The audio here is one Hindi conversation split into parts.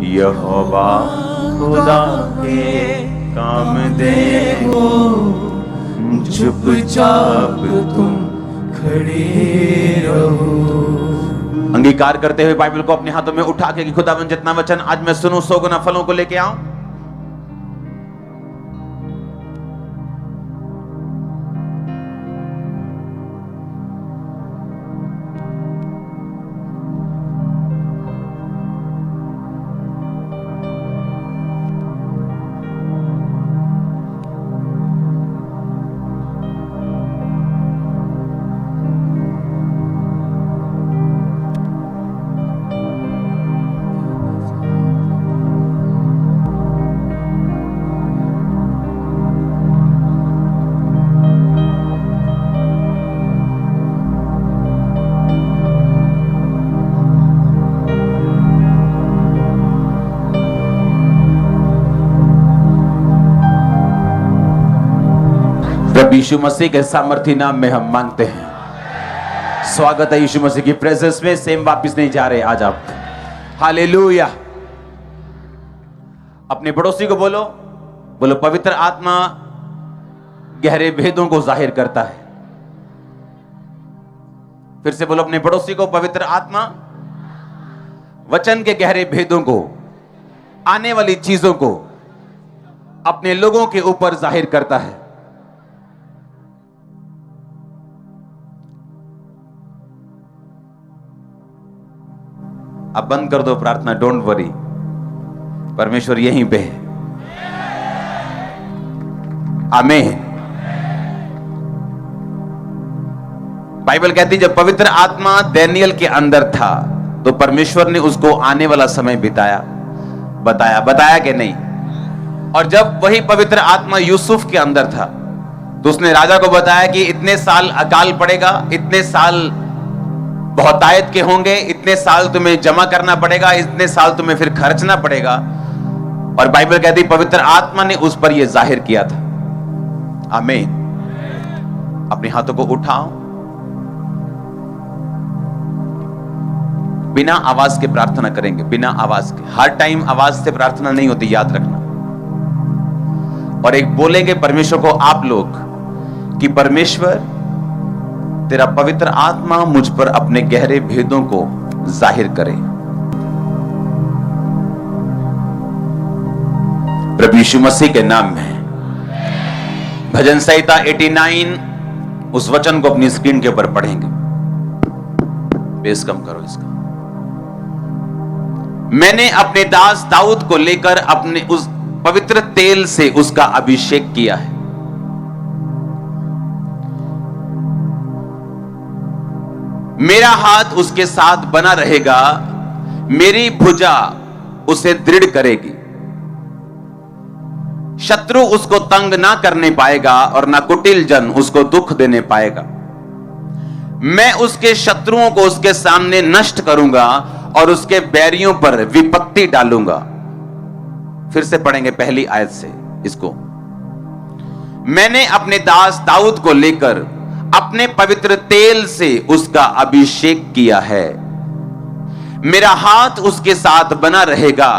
यहोवा खुदा के काम देखो, चुपचाप तुम खड़े रहो। अंगीकार करते हुए बाइबल को अपने हाथों में उठा के कि खुदावन जितना वचन आज मैं सुनूं 100 गुना फलों को लेके आऊं। प्रभु यीशु मसीह के सामर्थी नाम में हम मांगते हैं। स्वागत है यीशु मसीह की प्रेजेंस में। सेम वापस नहीं जा रहे आज आप। हालेलुया। अपने पड़ोसी को बोलो, बोलो पवित्र आत्मा गहरे भेदों को जाहिर करता है। फिर से बोलो अपने पड़ोसी को, पवित्र आत्मा वचन के गहरे भेदों को, आने वाली चीजों को अपने लोगों के ऊपर जाहिर करता है। अब बंद कर दो प्रार्थना, डोंट वरी, परमेश्वर यहीं पे है। आमीन। बाइबल कहती जब पवित्र आत्मा दानियल के अंदर था तो परमेश्वर ने उसको आने वाला समय बताया कि नहीं। और जब वही पवित्र आत्मा यूसुफ के अंदर था तो उसने राजा को बताया कि इतने साल अकाल पड़ेगा, इतने साल बहुतायत के होंगे, इतने साल तुम्हें जमा करना पड़ेगा, इतने साल तुम्हें फिर खर्चना पड़ेगा। और बाइबल कहती पवित्र आत्मा ने उस पर यह जाहिर किया था। आमीन। अपने हाथों को उठाओ, बिना आवाज के प्रार्थना करेंगे, बिना आवाज के। हर टाइम आवाज से प्रार्थना नहीं होती, याद रखना। और एक बोलेंगे परमेश्वर को आप लोग कि परमेश्वर तेरा पवित्र आत्मा मुझ पर अपने गहरे भेदों को जाहिर करे। प्रभु यीशु मसीह के नाम में। भजन संहिता 89 उस वचन को अपनी स्क्रीन के ऊपर पढ़ेंगे। बेस कम करो इसका। मैंने अपने दास दाऊद को लेकर अपने उस पवित्र तेल से उसका अभिषेक किया है। मेरा हाथ उसके साथ बना रहेगा, मेरी भुजा उसे दृढ़ करेगी। शत्रु उसको तंग ना करने पाएगा और ना कुटिल जन उसको दुख देने पाएगा। मैं उसके शत्रुओं को उसके सामने नष्ट करूंगा और उसके बैरियों पर विपत्ति डालूंगा। फिर से पढ़ेंगे पहली आयत से इसको। मैंने अपने दास दाऊद को लेकर अपने पवित्र तेल से उसका अभिषेक किया है। मेरा हाथ उसके साथ बना रहेगा,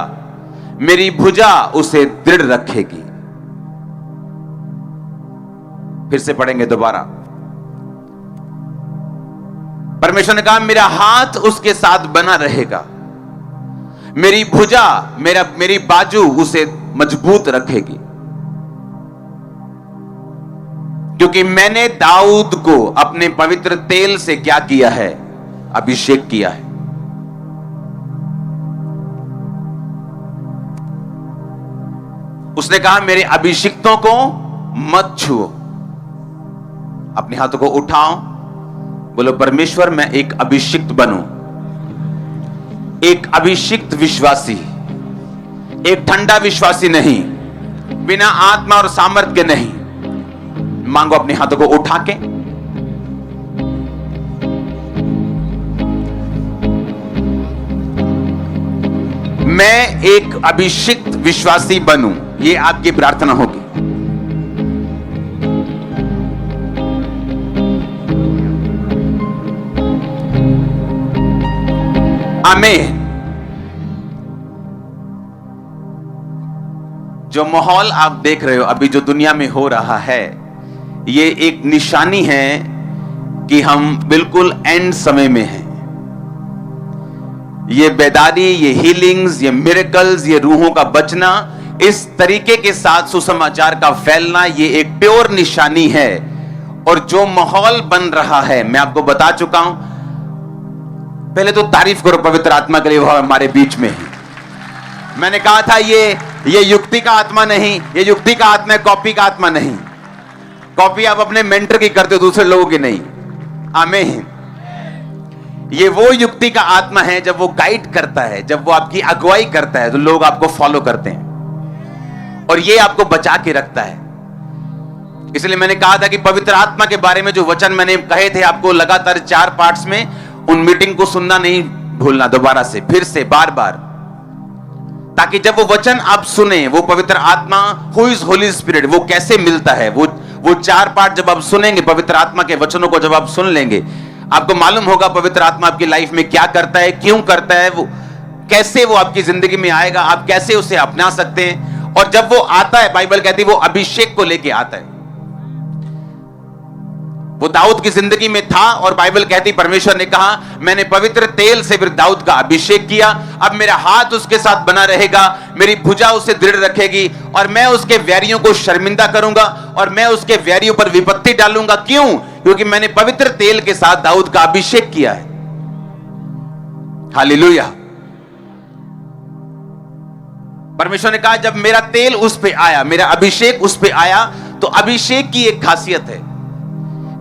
मेरी भुजा उसे दृढ़ रखेगी। फिर से पढ़ेंगे दोबारा। परमेश्वर ने कहा मेरा हाथ उसके साथ बना रहेगा, मेरी भुजा मेरी बाजू उसे मजबूत रखेगी। क्योंकि मैंने दाऊद को अपने पवित्र तेल से क्या किया है? अभिषेक किया है। उसने कहा मेरे अभिषिक्तों को मत छुओ। अपने हाथों को उठाओ, बोलो परमेश्वर मैं एक अभिषिक्त बनूं, एक अभिषिक्त विश्वासी, एक ठंडा विश्वासी नहीं, बिना आत्मा और सामर्थ के नहीं। मांगो अपने हाथों को उठा के। मैं एक अभिषिक्त विश्वासी बनूं, ये आपकी प्रार्थना होगी। आमीन। जो माहौल आप देख रहे हो अभी जो दुनिया में हो रहा है, ये एक निशानी है कि हम बिल्कुल एंड समय में हैं। ये बेदारी, ये हीलिंग्स, ये मिरेकल्स, ये रूहों का बचना, इस तरीके के साथ सुसमाचार का फैलना, ये एक प्योर निशानी है। और जो माहौल बन रहा है, मैं आपको बता चुका हूं। पहले तो तारीफ करो पवित्र आत्मा के लिए, वो हमारे बीच में है। मैंने कहा था ये युक्ति का आत्मा नहीं, ये युक्ति का आत्मा है, कॉपी का आत्मा नहीं। कॉपी आप अपने मेंटर की करते हो, दूसरे लोगों की नहीं। आमीन। ये वो युक्ति का आत्मा है जब वो गाइड करता है, जब वो आपकी अगुवाई करता है तो लोग आपको फॉलो करते हैं, और ये आपको बचा के रखता है। इसलिए मैंने कहा था कि पवित्र आत्मा के बारे में जो वचन मैंने कहे थे आपको लगातार 4 पार्ट्स में, उन मीटिंग को सुनना नहीं भूलना, दोबारा से, फिर से, बार बार, ताकि जब वो वचन आप सुने, वो पवित्र आत्मा, हु इज होली स्पिरिट, वो कैसे मिलता है, वो 4 पार्ट जब आप सुनेंगे, पवित्र आत्मा के वचनों को जब आप सुन लेंगे, आपको मालूम होगा पवित्र आत्मा आपकी लाइफ में क्या करता है, क्यों करता है, वो कैसे वो आपकी जिंदगी में आएगा, आप कैसे उसे अपना सकते हैं। और जब वो आता है, बाइबल कहती है वो अभिषेक को लेके आता है। वो दाऊद की जिंदगी में था, और बाइबल कहती, परमेश्वर ने कहा मैंने पवित्र तेल से फिर दाऊद का अभिषेक किया, अब मेरा हाथ उसके साथ बना रहेगा, मेरी भुजा उसे दृढ़ रखेगी, और मैं उसके वैरियों को शर्मिंदा करूंगा, और मैं उसके वैरियों पर विपत्ति डालूंगा। क्यों? क्योंकि मैंने पवित्र तेल के साथ दाऊद का अभिषेक किया है। हालेलुया। परमेश्वर ने कहा जब मेरा तेल उस पे आया, मेरा अभिषेक उस पे आया, तो अभिषेक की एक खासियत है,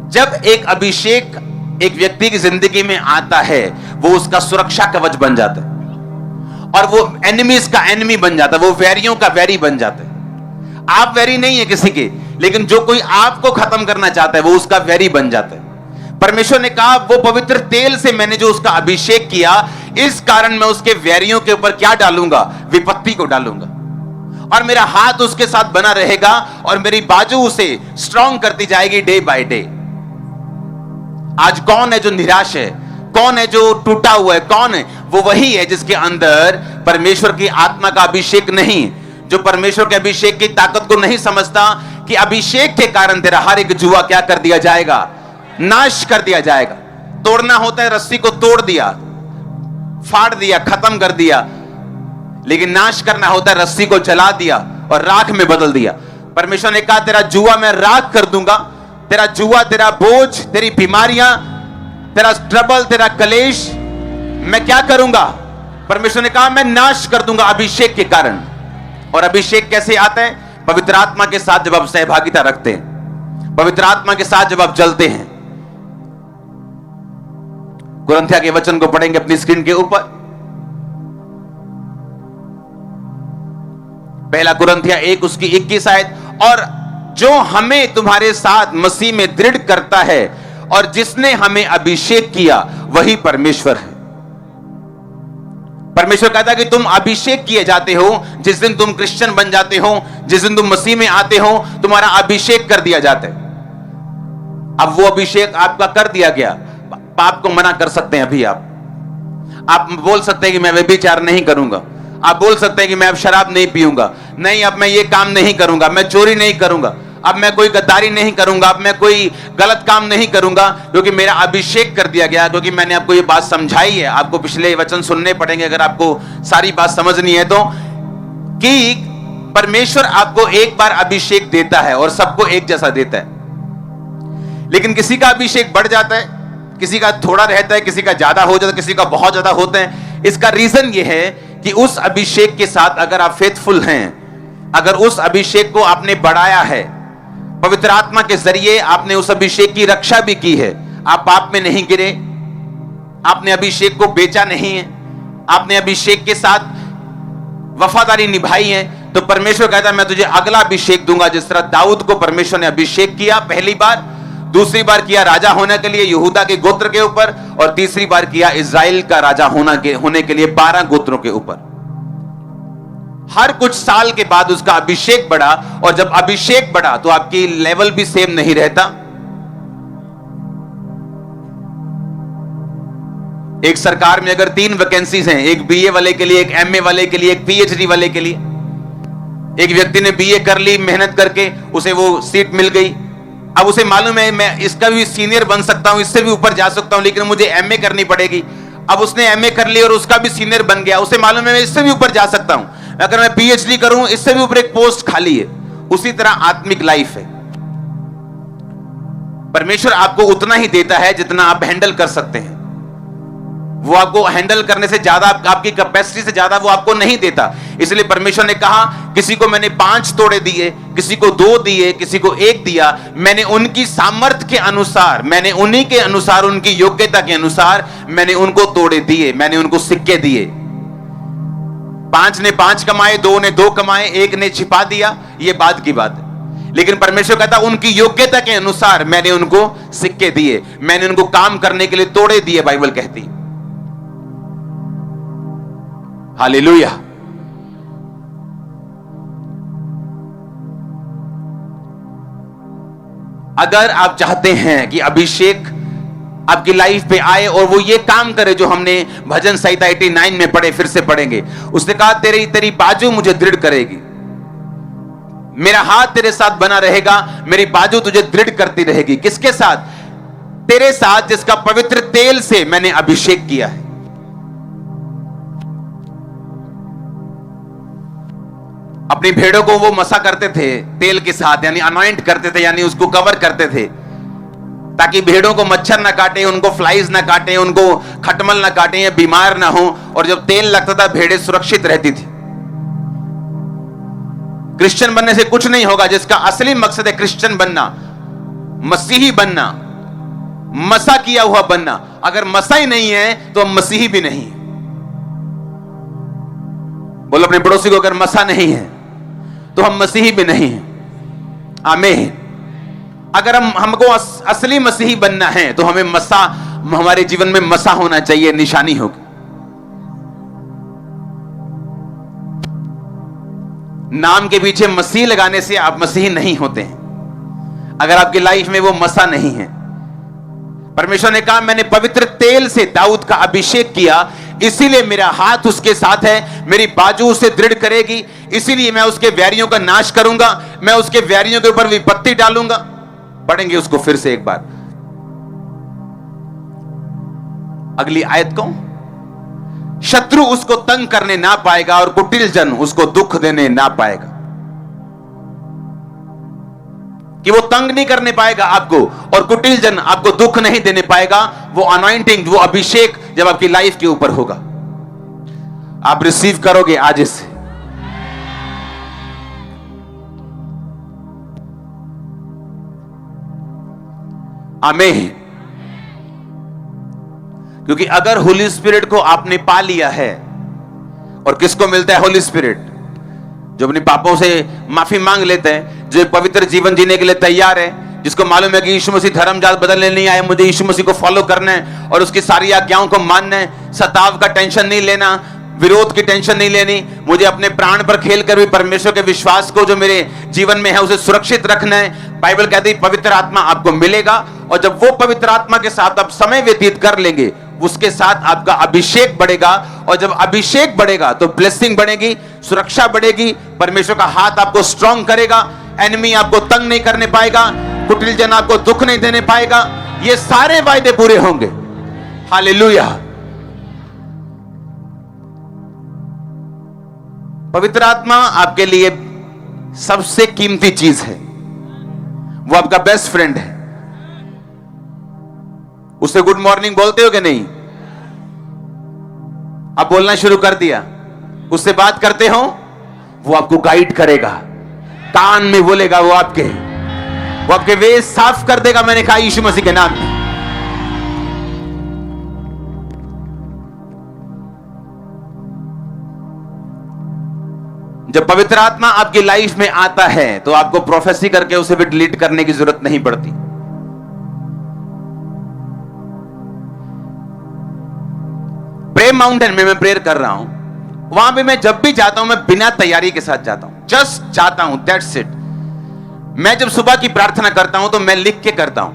जब एक अभिषेक एक व्यक्ति की जिंदगी में आता है, वो उसका सुरक्षा कवच बन जाता है, और वो एनिमीज का एनिमी बन जाता है, वो वैरियों का वैरी बन जाता है। आप वैरी नहीं है किसी के, लेकिन जो कोई आपको खत्म करना चाहता है वो उसका वैरी बन जाता है। परमेश्वर ने कहा वो पवित्र तेल से मैंने जो उसका अभिषेक किया, इस कारण मैं उसके वैरियों के ऊपर क्या डालूंगा? विपत्ति को डालूंगा, और मेरा हाथ उसके साथ बना रहेगा, और मेरी बाजू उसे स्ट्रॉन्ग करती जाएगी डे बाय डे। आज कौन है जो निराश है? कौन है जो टूटा हुआ है? कौन है? वो वही है जिसके अंदर परमेश्वर की आत्मा का अभिषेक नहीं, जो परमेश्वर के अभिषेक की ताकत को नहीं समझता कि अभिषेक के कारण तेरा हर एक जुआ क्या कर दिया जाएगा? नाश कर दिया जाएगा। तोड़ना होता है, रस्सी को तोड़ दिया, फाड़ दिया, खत्म कर दिया, लेकिन नाश करना होता है, रस्सी को जला दिया और राख में बदल दिया। परमेश्वर ने कहा तेरा जुआ मैं राख कर दूंगा, तेरा जुआ, तेरा बोझ, तेरी बीमारियां, तेरा ट्रबल, तेरा कलेश मैं क्या करूंगा? परमेश्वर ने कहा मैं नाश कर दूंगा अभिषेक के कारण। और अभिषेक कैसे आता है? पवित्र आत्मा के साथ जब आप सहभागिता रखते हैं, पवित्र आत्मा के साथ जब आप चलते हैं। कुरिन्थियों के वचन को पढ़ेंगे अपनी स्क्रीन के ऊपर। पहला कुरिन्थियों 1 उसकी 21 आयत, और जो हमें तुम्हारे साथ मसीह में दृढ़ करता है और जिसने हमें अभिषेक किया वही परमेश्वर है। परमेश्वर कहता है कि तुम अभिषेक किए जाते हो, जिस दिन तुम क्रिश्चियन बन जाते हो, जिस दिन तुम मसीह में आते हो, तुम्हारा अभिषेक कर दिया जाता है। अब वो अभिषेक आपका कर दिया गया, पाप को मना कर सकते हैं। अभी आप बोल सकते हैं कि मैं व्यभिचार नहीं करूंगा, आप बोल सकते हैं कि मैं अब शराब नहीं पीऊंगा, नहीं अब मैं ये काम नहीं करूंगा, मैं चोरी नहीं करूंगा, अब मैं कोई गद्दारी नहीं करूंगा, अब मैं कोई गलत काम नहीं करूंगा, क्योंकि मेरा अभिषेक कर दिया गया। क्योंकि मैंने आपको ये बात समझाई है, आपको पिछले वचन सुनने पड़ेंगे अगर आपको सारी बात समझनी है तो, कि परमेश्वर आपको एक बार अभिषेक देता है और सबको एक जैसा देता है, लेकिन किसी का अभिषेक बढ़ जाता है, किसी का थोड़ा रहता है, किसी का ज्यादा हो जाता है, किसी का बहुत ज्यादा होता है। इसका रीजन ये है कि उस अभिषेक के साथ अगर आप फेथफुल हैं, अगर उस अभिषेक को आपने बढ़ाया है, पवित्र आत्मा के जरिए आपने उस अभिषेक की रक्षा भी की है, आप पाप में नहीं गिरे, आपने अभिषेक को बेचा नहीं है, आपने अभिषेक के साथ वफादारी निभाई है, तो परमेश्वर कहता है मैं तुझे अगला अभिषेक दूंगा। जिस तरह दाऊद को परमेश्वर ने अभिषेक किया पहली बार, दूसरी बार किया राजा होने के लिए यहूदा के गोत्र के ऊपर, और तीसरी बार किया इज़राइल का राजा होने के लिए 12 गोत्रों के ऊपर। हर कुछ साल के बाद उसका अभिषेक बढ़ा, और जब अभिषेक बढ़ा तो आपकी लेवल भी सेम नहीं रहता। एक सरकार में अगर 3 वैकेंसीज हैं, एक बीए वाले के लिए, एक एमए वाले के लिए, एक पीएचडी वाले के लिए, एक व्यक्ति ने बीए कर ली, मेहनत करके उसे वो सीट मिल गई। अब उसे मालूम है मैं इसका भी सीनियर बन सकता हूं, इससे भी ऊपर जा सकता हूं, लेकिन मुझे एमए करनी पड़ेगी। अब उसने एमए कर ली और उसका भी सीनियर बन गया। उसे मालूम है मैं इससे भी ऊपर जा सकता हूं, अगर मैं पीएचडी करूं इससे भी ऊपर एक पोस्ट खाली है। उसी तरह आत्मिक लाइफ है। परमेश्वर आपको उतना ही देता है जितना आप हैंडल कर सकते हैं। वो आपको हैंडल करने से ज्यादा, आपकी कैपेसिटी से ज्यादा वो आपको नहीं देता। इसलिए परमेश्वर ने कहा किसी को मैंने 5 तोड़े दिए, किसी को 2 दिए, किसी को 1 दिया। मैंने उनकी सामर्थ्य के अनुसार, मैंने उन्हीं के अनुसार, उनकी योग्यता के अनुसार मैंने उनको तोड़े दिए, मैंने उनको सिक्के दिए। 5 ने 5 कमाए, 2 ने 2 कमाए, 1 ने छिपा दिया, ये बाद की बात है। लेकिन परमेश्वर कहता उनकी योग्यता के अनुसार मैंने उनको सिक्के दिए, मैंने उनको काम करने के लिए तोड़े दिए, बाइबल कहती। हालेलुया। अगर आप चाहते हैं कि अभिषेक आपकी लाइफ पे आए और वो ये काम करे जो हमने भजन संहिता 89 में पढ़े, फिर से पढ़ेंगे। उसने कहा तेरी बाजू मुझे दृढ़ करेगी, मेरा हाथ तेरे साथ बना रहेगा, मेरी बाजू तुझे दृढ़ करती रहेगी। किसके साथ? तेरे साथ जिसका पवित्र तेल से मैंने अभिषेक किया है। अपनी भेड़ों को वो मसा करते थे तेल के साथ, यानी अनॉइंट करते थे, यानी उसको कवर करते थे ताकि भेड़ों को मच्छर ना काटे, उनको फ्लाइज ना काटे, उनको खटमल ना काटे या बीमार ना हो। और जब तेल लगता था भेड़ें सुरक्षित रहती थी। क्रिश्चियन बनने से कुछ नहीं होगा। जिसका असली मकसद है क्रिश्चियन बनना, मसीही बनना, मसा किया हुआ बनना। अगर मसा ही नहीं है तो हम मसीही भी नहीं। बोलो अपने पड़ोसी को, अगर मसा नहीं है तो हम मसीही भी नहीं हैं। आमीन। अगर हमको असली मसीही बनना है तो हमें मसा, हमारे जीवन में मसा होना चाहिए, निशानी होगी। नाम के पीछे मसीह लगाने से आप मसीही नहीं होते हैं अगर आपकी लाइफ में वो मसा नहीं है। परमेश्वर ने कहा मैंने पवित्र तेल से दाऊद का अभिषेक किया, इसीलिए मेरा हाथ उसके साथ है, मेरी बाजू उसे दृढ़ करेगी, इसीलिए मैं उसके वैरियों का नाश करूंगा, मैं उसके वैरियों के ऊपर विपत्ति डालूंगा। पढ़ेंगे उसको फिर से एक बार, अगली आयत को। शत्रु उसको तंग करने ना पाएगा और कुटिल जन उसको दुख देने ना पाएगा। कि वो तंग नहीं करने पाएगा आपको और कुटिल जन आपको दुख नहीं देने पाएगा। वो अनॉइंटिंग, वो अभिषेक जब आपकी लाइफ के ऊपर होगा, आप रिसीव करोगे आज इससे। आमीन। क्योंकि अगर होली स्पिरिट को आपने पा लिया है, और किसको मिलता है होली स्पिरिट? जो अपने पापों से माफी मांग लेते हैं, जो पवित्र जीवन जीने के लिए तैयार है, जिसको मालूम है कि यीशु मसीह धर्मजात बदलने नहीं आए, मुझे यीशु मसीह को फॉलो करना है और उसकी सारी आज्ञाओं को मानना है। सताव का टेंशन नहीं लेना, विरोध की टेंशन नहीं लेनी, मुझे अपने प्राण पर खेलकर भी परमेश्वर के विश्वास को जो मेरे जीवन में है उसे सुरक्षित रखना है। बाइबल कहती है पवित्र आत्मा आपको मिलेगा, और जब वो पवित्र आत्मा के साथ आप समय व्यतीत कर लेंगे, उसके साथ आपका अभिषेक बढ़ेगा, और जब अभिषेक बढ़ेगा तो ब्लेसिंग बढ़ेगी, सुरक्षा बढ़ेगी, परमेश्वर का हाथ आपको स्ट्रांग करेगा, एनिमी आपको तंग नहीं करने पाएगा, कुटिल जन आपको दुख नहीं देने पाएगा। ये सारे वायदे पूरे होंगे। हालेलुया। पवित्र आत्मा आपके लिए सबसे कीमती चीज है, वो आपका बेस्ट फ्रेंड है। उससे गुड मॉर्निंग बोलते हो कि नहीं? आप बोलना शुरू कर दिया, उससे बात करते हो, वो आपको गाइड करेगा, कान में बोलेगा, वो आपके वे साफ कर देगा। मैंने कहा यीशु मसीह के नाम में। जब पवित्र आत्मा आपकी लाइफ में आता है तो आपको प्रोफेसी करके उसे भी डिलीट करने की जरूरत नहीं पड़ती। प्रेयर माउंटेन में मैं प्रेयर कर रहा हूं, वहां पे मैं जब भी जाता हूं, मैं बिना तैयारी के साथ जाता हूं, जस्ट जाता हूं, दैट्स इट। मैं जब सुबह की प्रार्थना करता हूं तो मैं लिख के करता हूं।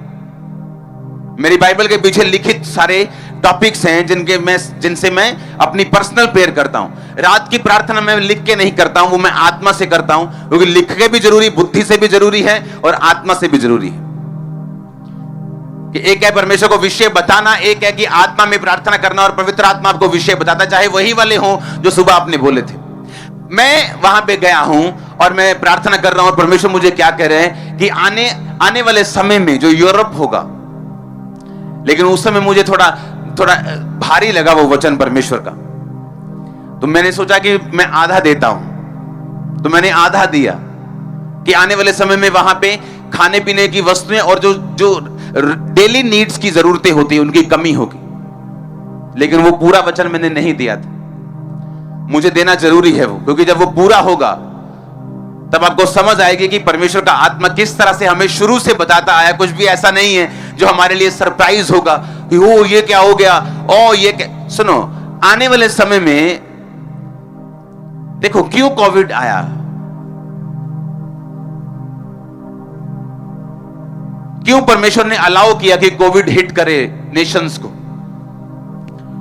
मेरी बाइबल के पीछे लिखित सारे टॉपिक्स हैं जिनसे मैं अपनी पर्सनल प्रेयर करता हूं। रात की प्रार्थना मैं लिख के नहीं करता हूं, वो मैं आत्मा से करता हूं, क्योंकि लिख के भी जरूरी, बुद्धि से भी जरूरी है और आत्मा से भी जरूरी है। कि एक है परमेश्वर को विषय बताना, एक है कि आत्मा में प्रार्थना करना और पवित्र आत्मा आपको विषय बताता, चाहे वही वाले हों जो सुबह आपने बोले थे। मैं वहां पे गया हूं और मैं प्रार्थना कर रहा हूं और परमेश्वर मुझे क्या कह रहे हैं कि आने वाले समय में जो यूरोप होगा, लेकिन उस समय मुझे थोड़ा भारी लगा वो वचन परमेश्वर का, तो मैंने सोचा कि मैं आधा देता हूं, तो मैंने आधा दिया कि आने वाले समय में वहां पे खाने पीने की वस्तुएं और जो डेली नीड्स की जरूरतें होती है उनकी कमी होगी, लेकिन वो पूरा वचन मैंने नहीं दिया था। मुझे देना जरूरी है वो, क्योंकि जब वो पूरा होगा तब आपको समझ आएगी कि परमेश्वर का आत्मा किस तरह से हमें शुरू से बताता आया। कुछ भी ऐसा नहीं है जो हमारे लिए सरप्राइज होगा कि ओ ये क्या हो गया, ओ ये क्या। सुनो, आने वाले समय में देखो क्यों कोविड आया, क्यों परमेश्वर ने अलाउ किया कि कोविड हिट करे नेशंस को।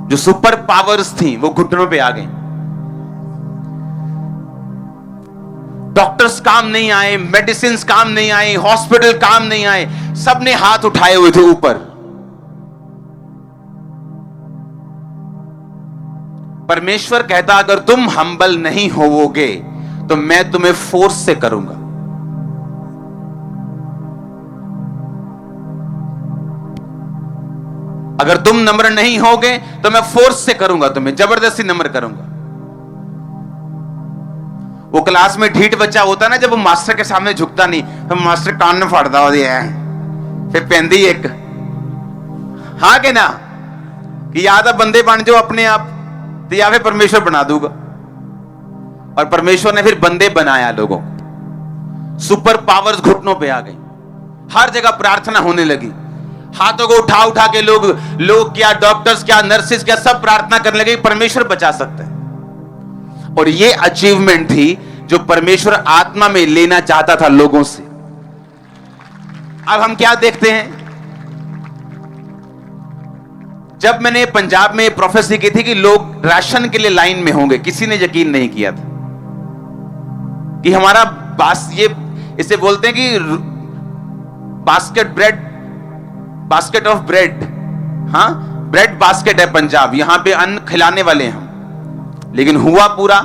जो सुपर पावर्स थी वो घुटनों पे आ गई, डॉक्टर्स काम नहीं आए, मेडिसिन काम नहीं आए, हॉस्पिटल काम नहीं आए, सबने हाथ उठाए हुए थे ऊपर। परमेश्वर कहता अगर तुम हम्बल नहीं होवोगे तो मैं तुम्हें फोर्स से करूंगा। अगर तुम नम्र नहीं होगे तो मैं फोर्स से करूंगा, तुम्हें जबरदस्ती नम्र करूंगा। वो क्लास में ढीठ बच्चा होता ना, जब वो मास्टर के सामने झुकता नहीं तो मास्टर कान में फाड़ता हो दिया है, फिर पेंदी एक हाँ के ना कि या तो बंदे बन जाओ अपने आप, तो या फिर परमेश्वर बना दूंगा। और परमेश्वर ने फिर बंदे बनाया लोगों को। सुपर पावर्स घुटनों पे आ गई, हर जगह प्रार्थना होने लगी, हाथों को उठा उठा के लोग क्या, डॉक्टर्स क्या, नर्सेस क्या, सब प्रार्थना करने लगे परमेश्वर बचा सकते हैं। और ये अचीवमेंट थी जो परमेश्वर आत्मा में लेना चाहता था लोगों से। अब हम क्या देखते हैं, जब मैंने पंजाब में प्रोफेसी की थी कि लोग राशन के लिए लाइन में होंगे, किसी ने यकीन नहीं किया था कि हमारा इसे बोलते हैं कि बास्केट ऑफ ब्रेड, हाँ ब्रेड बास्केट है पंजाब, यहां पे अन्न खिलाने वाले हैं। लेकिन हुआ पूरा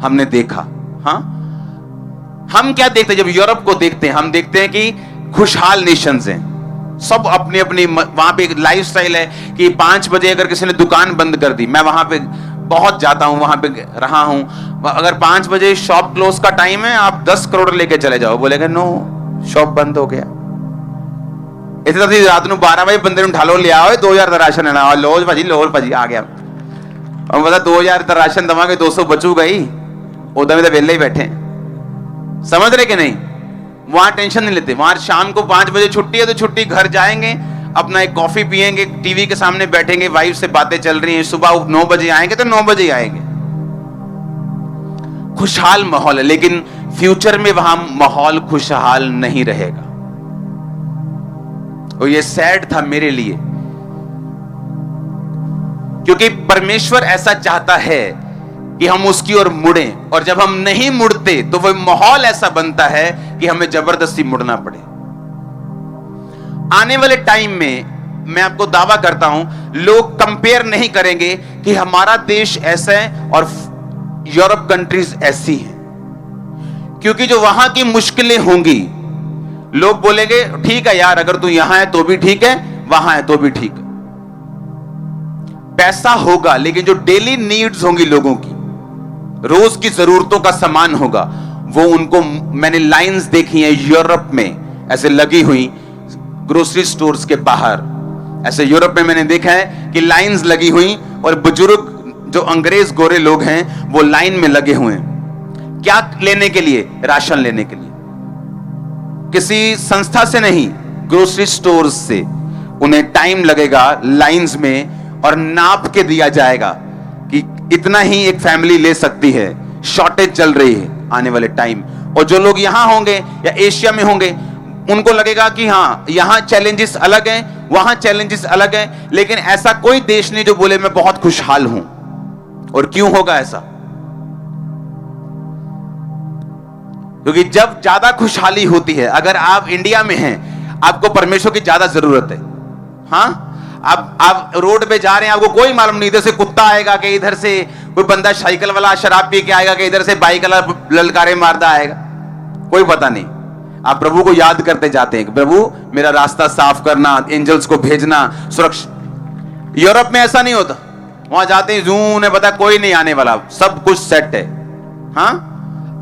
हमने देखा। हाँ, हम क्या देखते हैं जब यूरोप को देखते हैं, हम देखते हैं कि खुशहाल नेशंस हैं, सब अपने अपने वहां पे एक लाइफस्टाइल है कि 5 बजे अगर किसी ने दुकान बंद कर दी, मैं वहां पे बहुत जाता हूं, वहां पे रहा हूं, अगर 5 बजे शॉप क्लोज का टाइम है, आप 10 करोड़ लेके चले जाओ, बोलेगा नो शॉप बंद हो गया। इतनी रात को 12 बजे बंदे उठा लो, लिया 2000 का राशन है ना, लो भाजी आ गया। और बता 2000 का राशन दवांगे, 200 बचू गई, उधर में तो वेले ही बैठे, समझ रहे कि नहीं। वहां टेंशन नहीं लेते, वहां शाम को 5 बजे छुट्टी है तो छुट्टी, घर जाएंगे, अपना एक कॉफी पिएंगे, टीवी के सामने बैठेंगे, वाइफ से बातें चल रही हैं, सुबह 9 बजे आएंगे तो 9 बजे आएंगे। खुशहाल माहौल है, लेकिन फ्यूचर में वहां माहौल खुशहाल नहीं रहेगा। और ये सैड था मेरे लिए, क्योंकि परमेश्वर ऐसा चाहता है कि हम उसकी ओर मुड़ें, और जब हम नहीं मुड़ते तो वह माहौल ऐसा बनता है कि हमें जबरदस्ती मुड़ना पड़े। आने वाले टाइम में मैं आपको दावा करता हूं, लोग कंपेयर नहीं करेंगे कि हमारा देश ऐसा है और यूरोप कंट्रीज ऐसी हैं, क्योंकि जो वहां की मुश्किलें होंगी, लोग बोलेंगे ठीक है यार, अगर तू यहां है तो भी ठीक है, वहां है तो भी ठीक है। पैसा होगा, लेकिन जो डेली नीड्स होंगी लोगों की, रोज की जरूरतों का सामान होगा, वो उनको, मैंने लाइंस देखी हैं यूरोप में ऐसे लगी हुई, ग्रोसरी स्टोर्स के बाहर ऐसे यूरोप में मैंने देखा है कि लाइंस लगी हुई, और बुजुर्ग जो अंग्रेज गोरे लोग हैं वो लाइन में लगे हुए हैं। क्या लेने के लिए? राशन लेने के लिए। किसी संस्था से नहीं, ग्रोसरी स्टोर्स से। उन्हें टाइम लगेगा लाइंस में, और नाप के दिया जाएगा कि इतना ही एक फैमिली ले सकती है। शॉर्टेज चल रही है आने वाले टाइम। और जो लोग यहां होंगे या एशिया में होंगे, उनको लगेगा कि हाँ, यहां चैलेंजेस अलग हैं, वहां चैलेंजेस अलग हैं, लेकिन ऐसा कोई देश नहीं जो बोले मैं बहुत खुशहाल हूं। और क्यों होगा ऐसा? क्योंकि जब ज्यादा खुशहाली होती है, अगर आप इंडिया में हैं, आपको परमेश्वर की ज्यादा जरूरत है। हाँ, आप रोड पे जा रहे हैं, आपको कोई मालूम नहीं इधर से कुत्ता आएगा कि इधर से कोई बंदा साइकिल वाला शराब पी के आएगा कि इधर से बाइक वाला ललकारे मारता आएगा, कोई पता नहीं। आप प्रभु को याद करते जाते हैं कि प्रभु मेरा रास्ता साफ करना, एंजल्स को भेजना, सुरक्षा। यूरोप में ऐसा नहीं होता, वहां जाते हैं जूं, उन्हें पता कोई नहीं आने वाला, सब कुछ सेट है। हाँ,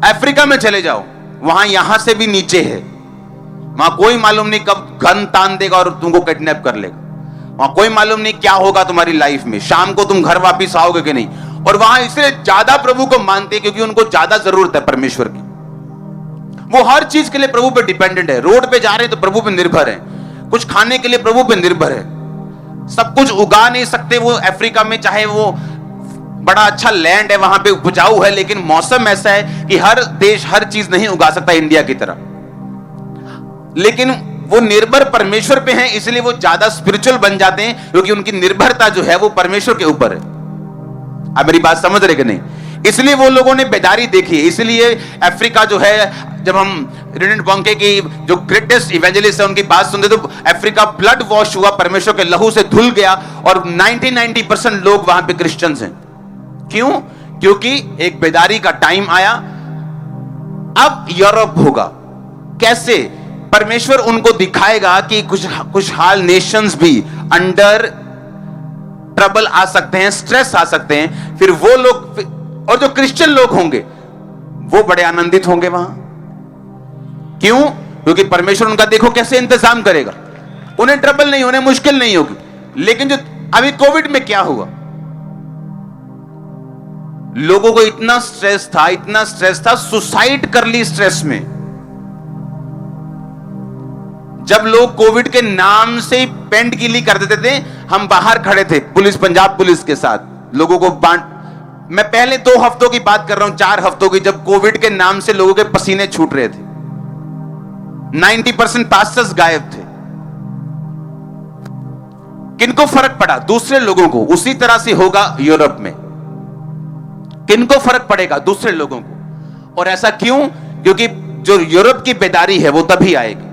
अफ्रीका में चले जाओ, वहां यहां से भी नीचे है, वहां कोई मालूम नहीं कब गन तान देगा और तुमको किडनैप कर लेगा। वहां कोई मालूम नहीं क्या होगा तुम्हारी लाइफ में, शाम को तुम घर वापिस आओगे कि नहीं। और वहां इसलिए ज्यादा प्रभु को मानते हैं क्योंकि उनको ज्यादा जरूरत है परमेश्वर की। वो हर चीज के लिए प्रभु पे डिपेंडेंट है। रोड पे जा रहे हैं तो प्रभु पे निर्भर है, कुछ खाने के लिए प्रभु पे निर्भर है। सब कुछ उगा नहीं सकते वो अफ्रीका में, चाहे वो बड़ा अच्छा लैंड है, वहां पे उपजाऊ है, लेकिन मौसम ऐसा है कि हर देश हर चीज नहीं उगा सकता इंडिया की तरह। लेकिन वो निर्भर परमेश्वर पे हैं, इसलिए वो ज्यादा स्पिरिचुअल बन जाते हैं, क्योंकि उनकी निर्भरता जो है वो परमेश्वर के ऊपर है। आप मेरी बात समझ रहे कि नहीं? इसलिए वो लोगों ने बेदारी देखी है। इसलिए अफ्रीका जो है, जब हम रेनिड बॉन्के की जो ग्रेटेस्ट इवेंजलिस्ट है उनकी बात सुनते तो अफ्रीका ब्लड वॉश हुआ, परमेश्वर के लहू से धुल गया, और 90% लोग वहां पे क्रिश्चियंस हैं। क्यों? क्योंकि एक बेदारी का टाइम आया। अब यूरोप होगा कैसे? परमेश्वर उनको दिखाएगा कि कुछ खुशहाल नेशंस भी अंडर ट्रबल आ सकते हैं, स्ट्रेस आ सकते हैं। फिर वो लोग, और जो क्रिश्चियन लोग होंगे वो बड़े आनंदित होंगे वहां। क्यों? क्योंकि परमेश्वर उनका देखो कैसे इंतजाम करेगा, उन्हें ट्रबल नहीं, उन्हें मुश्किल नहीं होगी। लेकिन जो अभी कोविड में क्या हुआ, लोगों को इतना स्ट्रेस था, सुसाइड कर ली स्ट्रेस में। जब लोग कोविड के नाम से पेंट गिली कर देते थे, हम बाहर खड़े थे पुलिस, पंजाब पुलिस के साथ, लोगों को मैं पहले 2 हफ्तों की बात कर रहा हूं, 4 हफ्तों की, जब कोविड के नाम से लोगों के पसीने छूट रहे थे। 90% पास्टर्स गायब थे। किनको फर्क पड़ा? दूसरे लोगों को। उसी तरह से होगा यूरोप में। किनको फर्क पड़ेगा? दूसरे लोगों को। और ऐसा क्यों? क्योंकि जो यूरोप की बेदारी है वो तभी आएगी,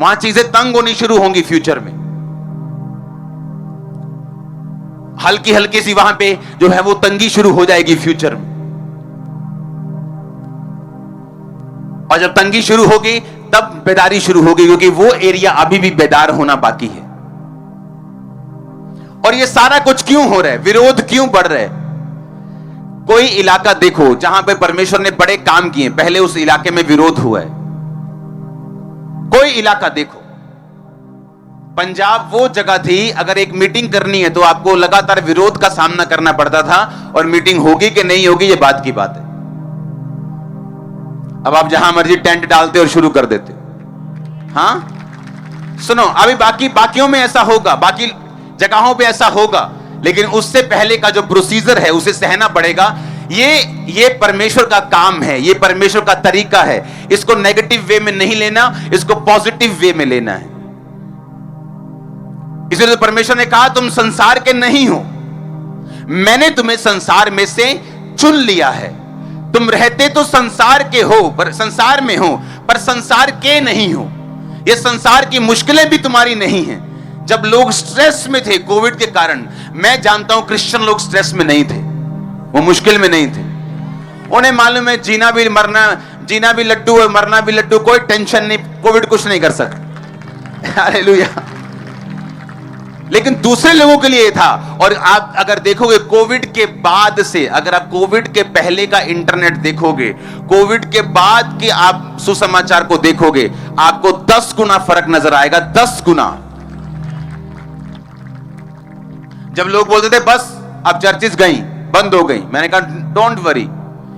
वहां चीजें तंग होनी शुरू होंगी फ्यूचर में। हल्की हल्की सी वहां पे जो है वो तंगी शुरू हो जाएगी फ्यूचर में। और जब तंगी शुरू होगी तब बेदारी शुरू होगी, क्योंकि वो एरिया अभी भी बेदार होना बाकी है। और ये सारा कुछ क्यों हो रहा है? विरोध क्यों बढ़ रहा है? कोई इलाका देखो जहां पे परमेश्वर ने बड़े काम किए, पहले उस इलाके में विरोध हुआ है। कोई इलाका देखो, पंजाब वो जगह थी, अगर एक मीटिंग करनी है तो आपको लगातार विरोध का सामना करना पड़ता था, और मीटिंग होगी कि नहीं होगी ये बात की बात है। अब आप जहां मर्जी टेंट डालते और शुरू कर देते। हाँ सुनो, अभी बाकियों में ऐसा होगा, बाकी जगहों पे ऐसा होगा, लेकिन उससे पहले का जो प्रोसीजर है उसे सहना पड़ेगा। ये परमेश्वर का काम है, ये परमेश्वर का तरीका है। इसको नेगेटिव वे में नहीं लेना, इसको पॉजिटिव वे में लेना है। इसलिए तो परमेश्वर ने कहा तुम संसार के नहीं हो, मैंने तुम्हें संसार में से चुन लिया है। तुम रहते तो संसार के हो, पर संसार में हो, पर संसार के नहीं हो। ये संसार की मुश्किलें भी तुम्हारी नहीं है। जब लोग स्ट्रेस में थे कोविड के कारण, मैं जानता हूं क्रिश्चियन लोग स्ट्रेस में नहीं थे, वो मुश्किल में नहीं थे। उन्हें मालूम है जीना भी लड्डू है, मरना भी लड्डू, कोई टेंशन नहीं, कोविड कुछ नहीं कर सकता। हालेलुया। लेकिन दूसरे लोगों के लिए था। और आप अगर देखोगे कोविड के बाद से, अगर आप कोविड के पहले का इंटरनेट देखोगे, कोविड के बाद के आप सुसमाचार को देखोगे, आपको 10 गुना फर्क नजर आएगा, 10 गुना। जब लोग बोलते थे बस अब चर्चेस गई, बंद हो गई, मैंने कहा डोंट वरी,